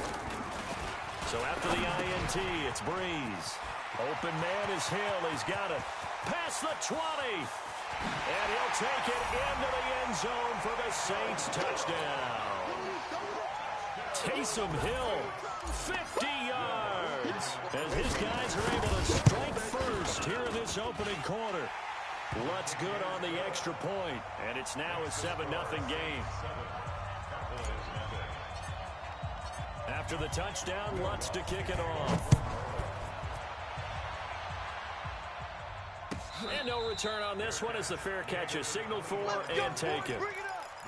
So after the INT, it's Breeze. Open man is Hill. He's got it. Past the 20. And he'll take it into the end zone for the Saints touchdown. Taysom Hill, 50 yards. As his guys are able to strike first here in this opening quarter. Lutz good on the extra point, and it's now a 7-0 game. After the touchdown, Lutz to kick it off. And no return on this one as the fair catch is signaled for and taken. The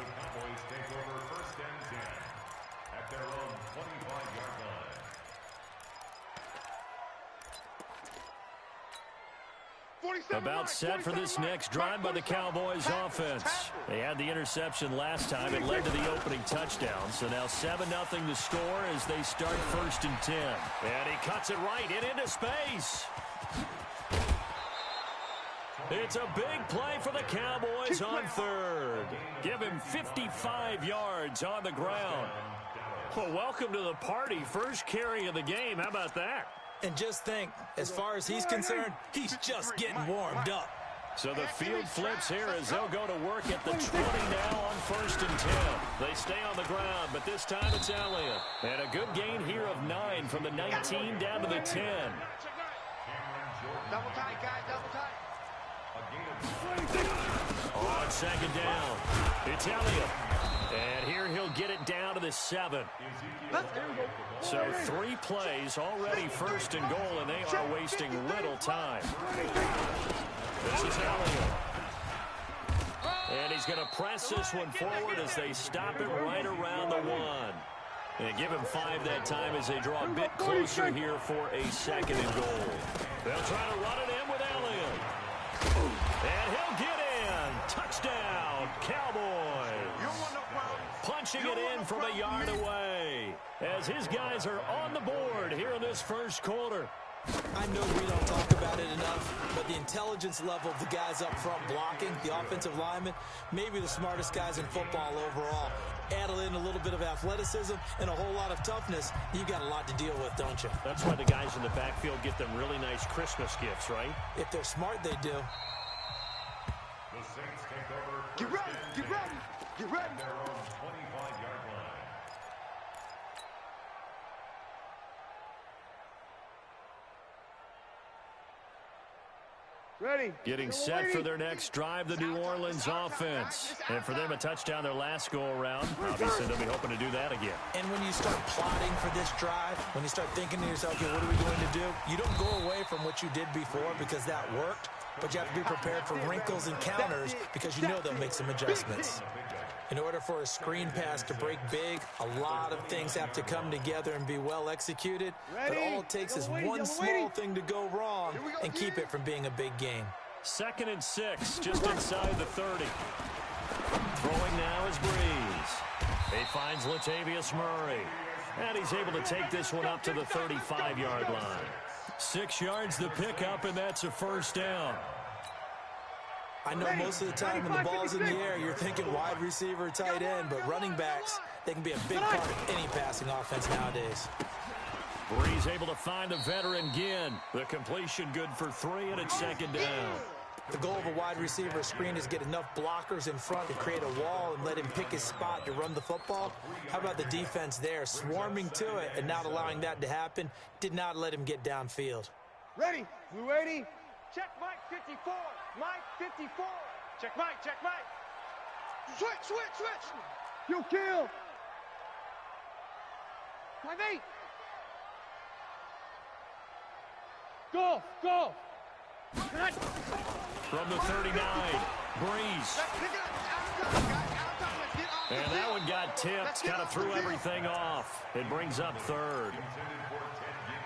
Cowboys take over 1st and 10 at their own 25-yard line. About set for this next drive by the Cowboys offense. They had the interception last time. It led to the opening touchdown. So now 7-0 the score as they start 1st and 10. And he cuts it right into space. It's a big play for the Cowboys on 3rd. Give him 55 yards on the ground. Well, welcome to the party. First carry of the game. How about that? And just think, as far as he's concerned, he's just getting warmed up. So the field flips here as they'll go to work at the 20 now on 1st and 10. They stay on the ground, but this time it's Elliott. And a good gain here of 9 from the 19 down to the 10. Double tight, guys, double tight. On second down, it's Elliott. And here he'll get it down to the 7. So 3 plays, already first and goal, and they are wasting little time. This is Elliott. And he's going to press this one forward as they stop it right around the 1. And give him 5 that time as they draw a bit closer here for a second and goal. They'll try to run it in with Elliott. And he'll get in. Touchdown, Cowboys. Punching it in from a yard away as his guys are on the board here in this first quarter. I know we don't talk about it enough, but the intelligence level of the guys up front blocking, the offensive linemen, maybe the smartest guys in football overall. Add in a little bit of athleticism and a whole lot of toughness, you got a lot to deal with, don't you? That's why the guys in the backfield get them really nice Christmas gifts, right? If they're smart, they do. The Saints take over. Get ready, get ready, get ready. Their own 25-yard line. Ready. Getting set for their next drive, the New Orleans offense. And for them, a touchdown their last go-around. Obviously, they'll be hoping to do that again. And when you start plotting for this drive, when you start thinking to yourself, okay, what are we going to do? You don't go away from what you did before because that worked, but you have to be prepared for wrinkles and counters because you know they'll make some adjustments. In order for a screen pass to break big, a lot of things have to come together and be well executed. But all it takes is one small thing to go wrong and keep it from being a big game. 2nd and 6, just inside the 30. Throwing now is Breeze. He finds Latavius Murray. And he's able to take this one up to the 35-yard line. 6 yards the pickup, and that's a first down. I know most of the time when the ball's in the air, you're thinking wide receiver, tight end, but running backs, they can be a big part of any passing offense nowadays. Breeze able to find the veteran Ginn. The completion good for 3, and it's second down. The goal of a wide receiver screen is get enough blockers in front to create a wall and let him pick his spot to run the football. How about the defense there, swarming to it and not allowing that to happen? Did not let him get downfield. Ready. Blue 80. Check Mike 54. Mike 54. Check Mike. Check Mike. Switch, switch, switch. You kill. 5-8. Go, go. From the 39, Breeze. And that one got tipped, kind of threw everything off. It brings up 3rd.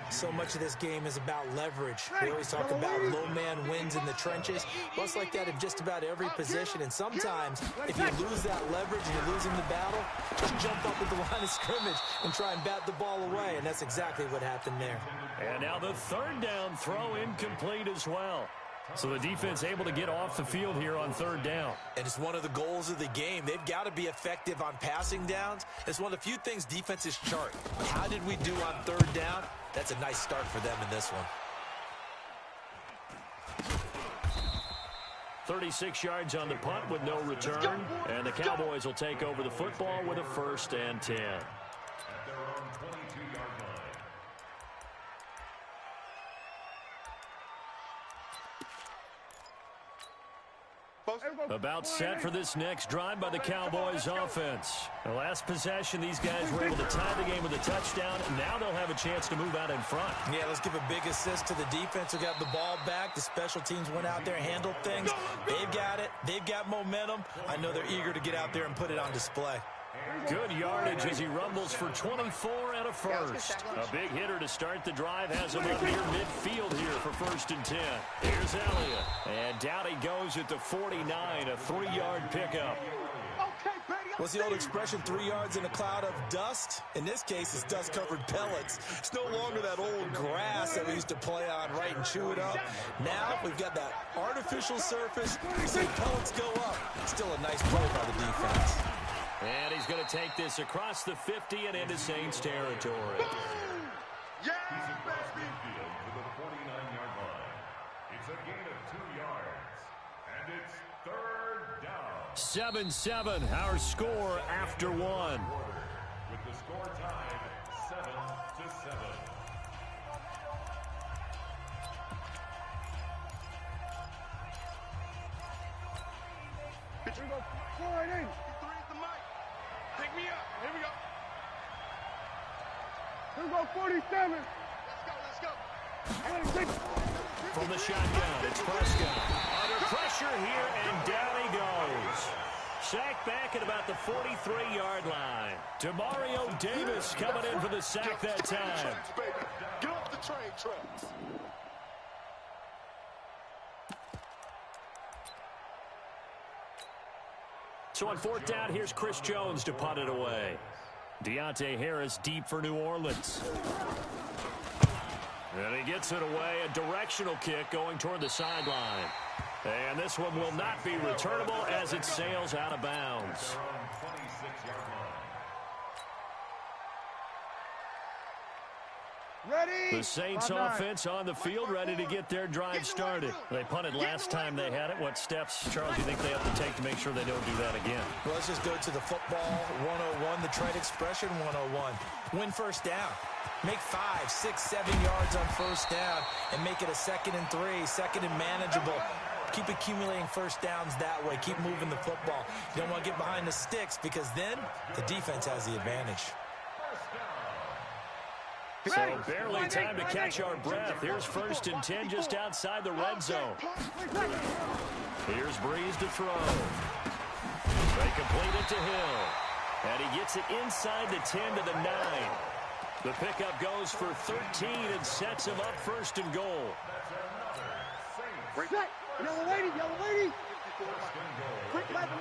So much of this game is about leverage. We always talk about low man wins in the trenches. Well, it's like that in just about every position. And sometimes, if you lose that leverage and you're losing the battle, just jump up at the line of scrimmage and try and bat the ball away. And that's exactly what happened there. And now the 3rd down throw incomplete as well. So the defense able to get off the field here on 3rd down. And it's one of the goals of the game. They've got to be effective on passing downs. It's one of the few things defenses chart. How did we do on 3rd down? That's a nice start for them in this one. 36 yards on the punt with no return. And the Cowboys will take over the football with a 1st and 10. At their own 22-yard line. About set for this next drive by the Cowboys offense. The last possession, these guys were able to tie the game with a touchdown. Now they'll have a chance to move out in front. Yeah, let's give a big assist to the defense who got the ball back. The special teams went out there, handled things. They've got it. They've got momentum. I know they're eager to get out there and put it on display. Good yardage as he rumbles for 24 and a 1st. A big hitter to start the drive has him up near midfield here for 1st and 10. Here's Elliott. And down he goes at the 49, a 3-yard pickup. What's the old expression, 3 yards in a cloud of dust? In this case, it's dust-covered pellets. It's no longer that old grass that we used to play on, right, and chew it up. Now we've got that artificial surface. We say pellets go up. Still a nice play by the defense. And he's going to take this across the 50 and into Saints territory. He's across midfield to the 49-yard line. It's a gain of 2 yards. And it's 3rd down. 7-7, our score after 1. With the score tied 7-7. Here we go. 4-8. 53 is the mic. Pick me up. Here we go. Here we go, 47. Let's go. From the shotgun, it's Prescott. Under pressure here, and down he goes. Sacked back at about the 43-yard line. Demario Davis coming in for the sack that time. Get off the train tracks. So on 4th down, here's Chris Jones to punt it away. Deontay Harris deep for New Orleans. And he gets it away, a directional kick going toward the sideline. And this one will not be returnable as it sails out of bounds. Ready? The Saints offense on the field, ready to get their drive started. They punted last time they had it. What steps, Charles, do you think they have to take to make sure they don't do that again? Well, let's just go to the football 101, the trade expression 101. Win first down. Make 5, 6, 7 yards on first down and make it a 2nd and 3, 2nd and manageable. Keep accumulating first downs that way. Keep moving the football. You don't want to get behind the sticks because then the defense has the advantage. So barely time to catch our breath. Here's 1st and 10 just outside the red zone. Here's Breeze to throw. They complete it to Hill. And he gets it inside the 10 to the 9. The pickup goes for 13 and sets him up 1st and goal. Set. Yellow lady. Quick left.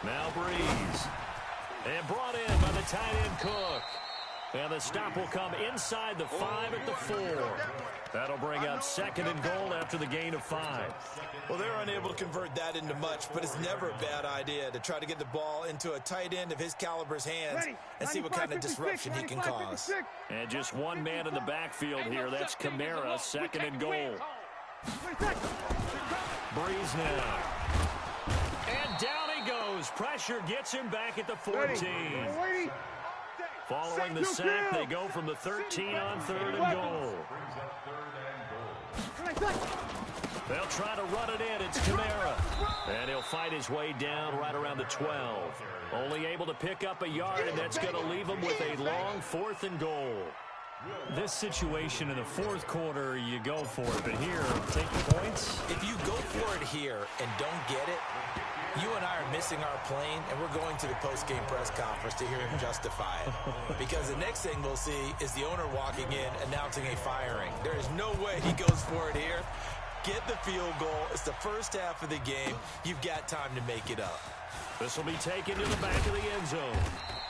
Now Breeze. And brought in by the tight end Cook. And the stop will come inside the 5 at the 4. That'll bring up 2nd and goal after the gain of 5. Well, they're unable to convert that into much, but it's never a bad idea to try to get the ball into a tight end of his caliber's hands and see what kind of disruption he can cause. And just one man in the backfield here. That's Kamara, 2nd and goal. Breeze now. And down he goes. Pressure gets him back at the 14. Following the sack, they go from the 13 on 3rd and goal. They'll try to run it in. It's Kamara. And he'll fight his way down right around the 12. Only able to pick up a yard, and that's going to leave him with a long 4th and goal. This situation in the 4th quarter, you go for it. But here, take the points. If you go for it here and don't get it, you and I are missing our plane, and we're going to the post-game press conference to hear him justify it. Because the next thing we'll see is the owner walking in, announcing a firing. There is no way he goes for it here. Get the field goal. It's the first half of the game. You've got time to make it up. This will be taken to the back of the end zone.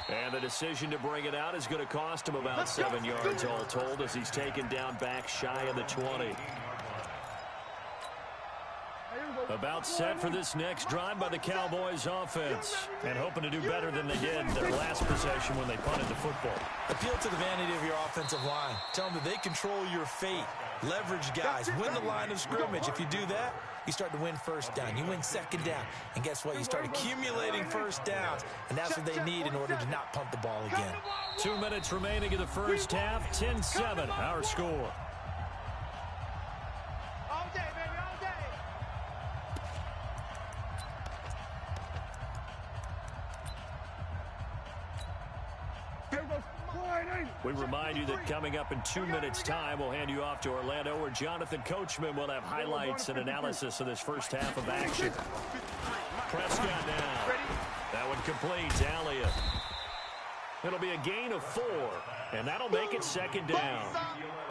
And the decision to bring it out is going to cost him about 7 yards all told as he's taken down back shy of the 20. About set for this next drive by the Cowboys offense. And hoping to do better than they did their last possession when they punted the football. Appeal to the vanity of your offensive line. Tell them that they control your fate. Leverage guys. Win the line of scrimmage. If you do that, you start to win first down. You win 2nd down. And guess what? You start accumulating first downs. And that's what they need in order to not punt the ball again. 2 minutes remaining in the first half. 10-7, our score. All day, baby, all day. We remind you that coming up in 2 minutes' time, we'll hand you off to Orlando, where Jonathan Coachman will have highlights and analysis of this first half of action. Prescott now. That one complete. Elliott. It'll be a gain of 4, and that'll make it 2nd down.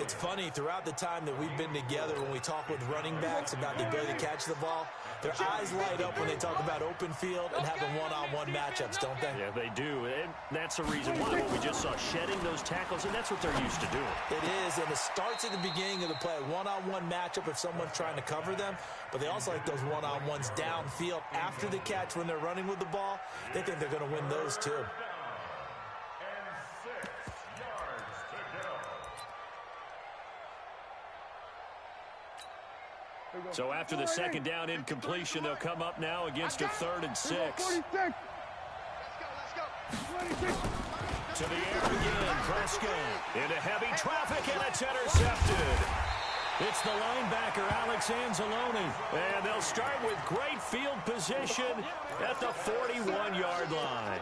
It's funny, throughout the time that we've been together, when we talk with running backs about the ability to catch the ball, their eyes light up when they talk about open field and having one-on-one matchups, don't they? Yeah, they do. And that's the reason why we just saw shedding those tackles, and that's what they're used to doing. It is, and it starts at the beginning of the play. One-on-one matchup if someone's trying to cover them, but they also like those one-on-ones downfield after the catch when they're running with the ball. They think they're going to win those too. So after the 2nd down incompletion, they'll come up now against a 3rd and 6. Let's go. To the air again, Prescott into heavy traffic, and it's intercepted. It's the linebacker, Alex Anzalone. And they'll start with great field position at the 41-yard line.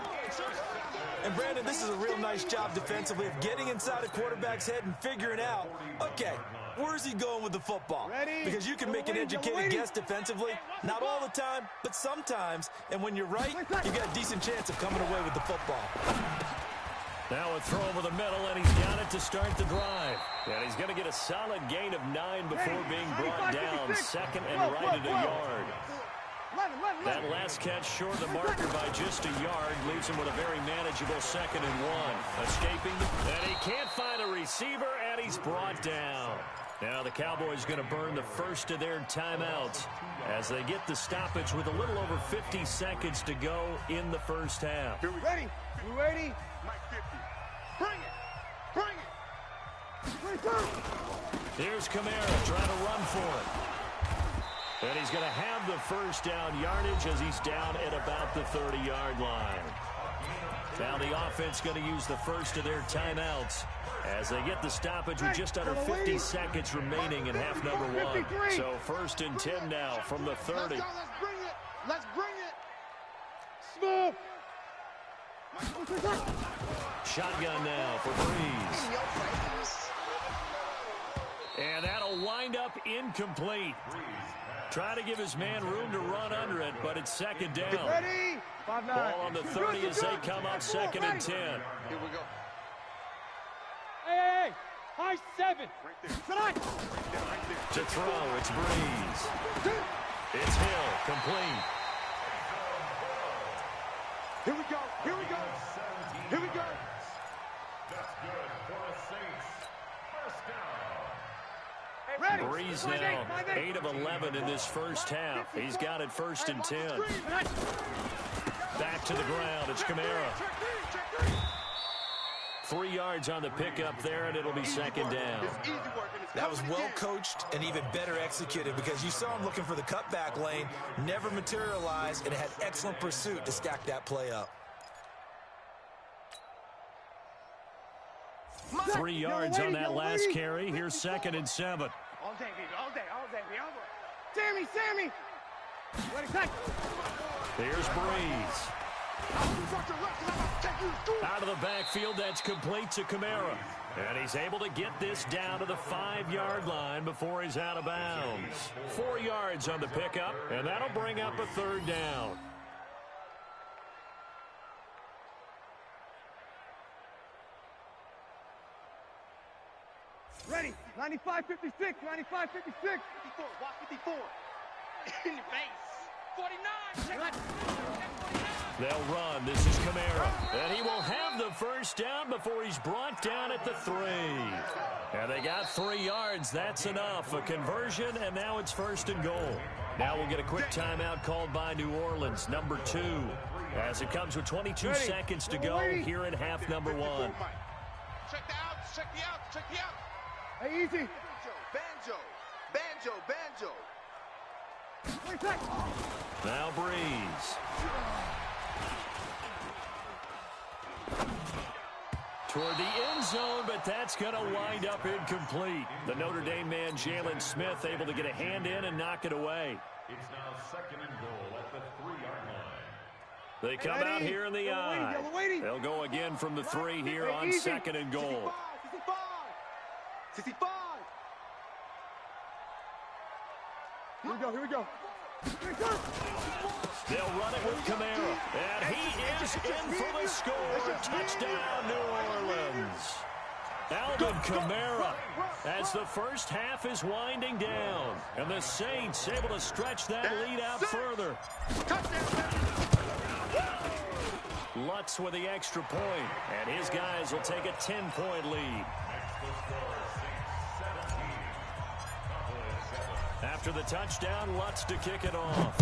And, Brandon, this is a real nice job defensively of getting inside a quarterback's head and figuring out, okay, where's he going with the football? Because you can make an educated guess defensively, not all the time, but sometimes. And when you're right, you got a decent chance of coming away with the football. Now a throw over the middle, and he's got it to start the drive. And he's going to get a solid gain of 9 before being brought down. Second and right at a yard. That last catch short of the marker by just a yard leaves him with a very manageable 2nd and 1. Escaping, and he can't find a receiver, and he's brought down. Now the Cowboys going to burn the first of their timeouts as they get the stoppage with a little over 50 seconds to go in the first half. Ready? You ready? Mike 50. Bring it! Bring it! Here's Kamara trying to run for it. And he's going to have the first down yardage as he's down at about the 30-yard line. Now the offense going to use the first of their timeouts as they get the stoppage with just under 50 seconds remaining in half number 1. So 1st and 10 now from the 30. Let's go, let's bring it! Smooth! Shotgun now for Breeze. And that'll wind up incomplete. Try to give his man room to run under it, but it's 2nd down. Ready? Ball on the 30 as they come up 2nd and 10. Here we go. Hey! High 7. Right there. To throw, it's Breeze. It's Hill, complete. Here we go. Here we go. Here we go. That's good for the Saints. First down. Ready. Breeze now 8 of 11 in this first half. He's got it 1st and 10. Back to the ground. It's Kamara. 3 yards on the pickup there, and it'll be 2nd down. That was well coached and even better executed because you saw him looking for the cutback lane, never materialized, and had excellent pursuit to stack that play up. 3 yards on that last carry. Here's 2nd and 7. All day, baby. All day. Sammy! Ready, cut! Here's Breeze. Out of the backfield, that's complete to Kamara. And he's able to get this down to the 5-yard line before he's out of bounds. 4 yards on the pickup, and that'll bring up a 3rd down. Ready, 95-56, 95-56. 54, watch 54. In the base. 49. They'll run. This is Kamara. And he will have the first down before he's brought down at the 3. And they got 3 yards. That's enough. A conversion, and now it's 1st and goal. Now we'll get a quick timeout called by New Orleans, number 2. As it comes with 22 seconds to go here in half number 1. Check the outs, check the outs, check the outs. Hey, easy. Banjo. Now Breeze. Toward the end zone, but that's going to wind up incomplete. The Notre Dame man, Jalen Smith, able to get a hand in and knock it away. It's now 2nd and goal at the 3-yard line. They come out here in the eye. They'll go again from the 3 here on 2nd and goal. 65. Here we go. They'll run it with Kamara. And he is in for the score. Touchdown, New Orleans. Alvin Kamara as the first half is winding down. And the Saints able to stretch that lead out further. Lutz with the extra point. And his guys will take a 10-point lead. After the touchdown, Lutz to kick it off.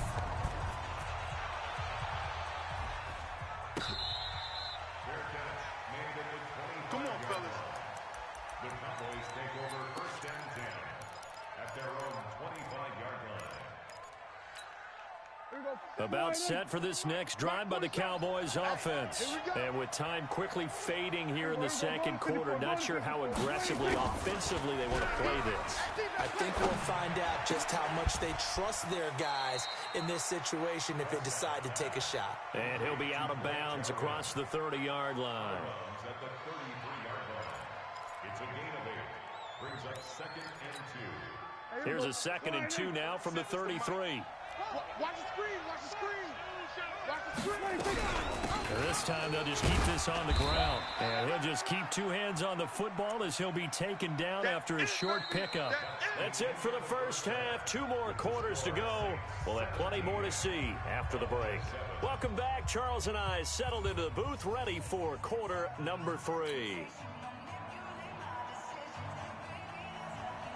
Come on, fellas. The Cowboys take over 1st and 10 at their own 25-yard line. A About set for this next drive by the Cowboys offense. And with time quickly fading here in the second quarter, not sure how aggressively, offensively they want to play this. I think we'll find out just how much they trust their guys in this situation if they decide to take a shot. And he'll be out of bounds across the 30-yard line. At the 33-yard line. It's a gain of 8. Brings up 2nd and 2. Here's a 2nd and 2 now from the 33. Watch the screen, watch the screen. Watch the screen. And this time they'll just keep this on the ground. And he'll just keep 2 hands on the football as he'll be taken down after a short pickup. That's it for the first half. 2 more quarters to go. We'll have plenty more to see after the break. Welcome back. Charles and I settled into the booth, ready for quarter number 3.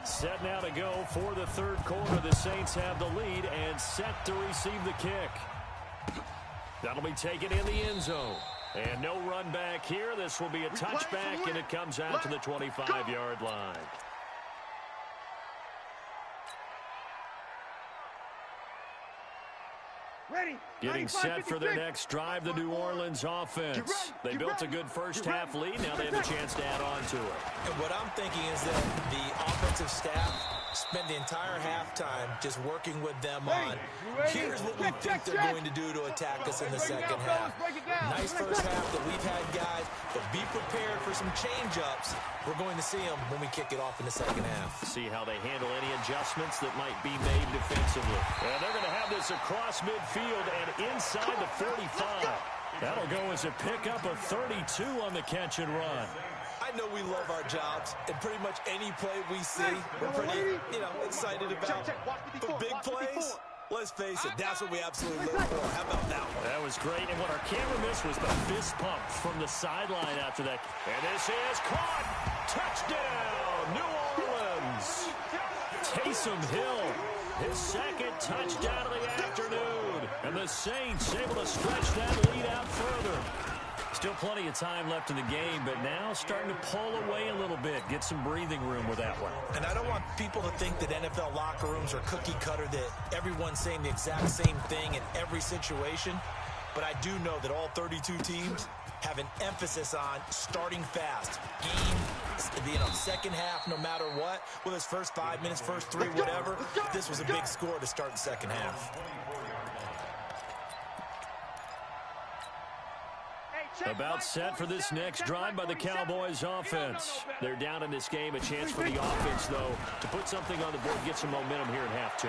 Set now to go for the third quarter. The Saints have the lead and set to receive the kick. That'll be taken in the end zone. And no run back here. This will be a touchback, and it comes out to the 25-yard line. Ready. Getting set for their next drive, the New Orleans offense. They built a good first-half lead. Now they have a chance to add on to it. And what I'm thinking is that the offensive staff spent the entire halftime just working with them on, here's what we think they're going to do to attack us in the second half. Nice first half that we've had, guys, but be prepared for some change-ups. We're going to see them when we kick it off in the second half. See how they handle any adjustments that might be made defensively. And they're going to have this across midfield and inside the 45. That'll go as a pickup of 32 on the catch and run. I know we love our jobs, and pretty much any play we see, we're pretty, excited about. But big plays, let's face it, that's what we absolutely live for. How about that one? That was great, and what our camera missed was the fist pump from the sideline after that. And this is caught. Touchdown, New Orleans. Taysom Hill, his second touchdown of the afternoon. And the Saints able to stretch that lead out further. Still plenty of time left in the game, but now starting to pull away a little bit, get some breathing room with that one. And I don't want people to think that NFL locker rooms are cookie cutter, that everyone's saying the exact same thing in every situation. But I do know that all 32 teams have an emphasis on starting fast. Second half, no matter what, whether it's first 5 minutes, first 3, whatever, this was a big score to start the second half. About set for this next drive by the Cowboys offense. They're down in this game. A chance for the offense, though, to put something on the board, get some momentum here in half 2.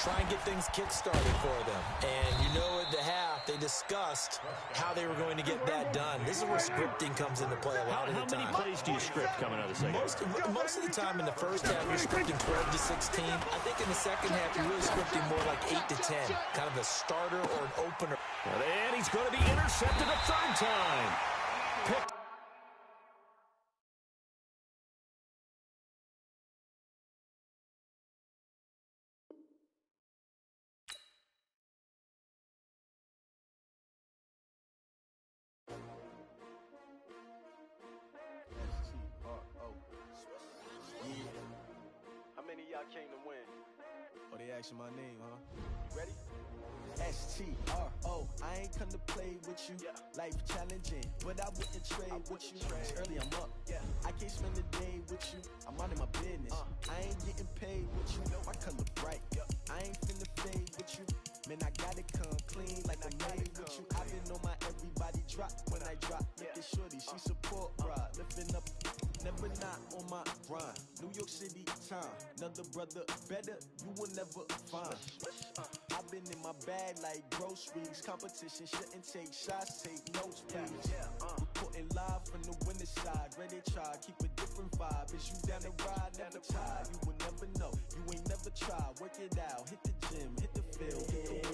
Try and get things kick-started for them. And at the half, they discussed how they were going to get that done. This is where scripting comes into play a lot of the time. How many plays do you script coming out of the second? Most of the time in the first half, you're scripting 12 to 16. I think in the second half, you're really scripting more like 8 to 10. Kind of a starter or an opener. And he's going to be intercepted a third time. Picked. How many of y'all came to win? Oh, they asking my name, huh? You ready? S-T-R-O, I ain't come to play with you. Life challenging, but I wouldn't trade with you. It's early, I'm up. I can't spend the day with you. I'm out of my business. I ain't getting paid with you. My color bright. I ain't finna fade with you. Man, I gotta come clean like I made with you. I've been on my everybody drop when I drop. Look at shorty, she support ride. Lifting up, never not on my grind. New York City time, another brother better, you will never find. I've been in my bag like groceries. Competition shouldn't take shots, take notes, please. Reporting live from the winner side. Ready to try, keep a different vibe. Is you down the ride, never tired. You will never know, you ain't never tried. Work it out, hit the gym, hit the field.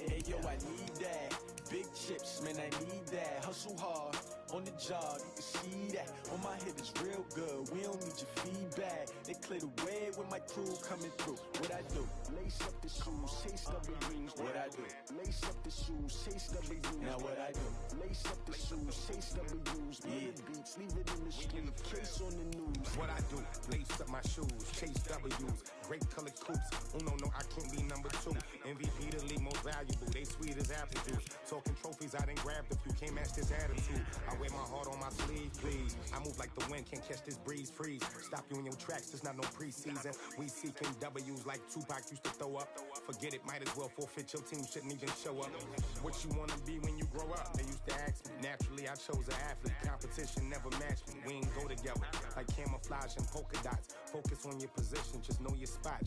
Hey yo, I need that. Big chips, man, I need that. Hustle hard, on the job, you can see that. On my head is real good, we don't need your feedback. They clear the way with my crew coming through. What I do? Lace up the shoes, chase W's. What I do? Lace up the shoes, chase W's. Now what I do? Lace up the shoes, chase W's. Yeah. The beats, leave it in the the street, case on the news. What I do, lace up my shoes, chase W's, great colored coops. Uno, no, I can't be number 2. MVP, the league most valuable. They sweet as apple juice. Talking trophies, I done grabbed a few. Can't match this attitude. I wear my heart on my sleeve, please. I move like the wind, can't catch this breeze, freeze. Stop you in your tracks, there's not no preseason. We seeking W's like Tupac used to throw up. Forget it, might as well forfeit. Your team shouldn't even show up. What you wanna be when you grow up? They used to ask me. Naturally, I chose an athlete. Competition never matched me. We ain't go together like camouflage and polka dots. Focus on your position, just know your spot.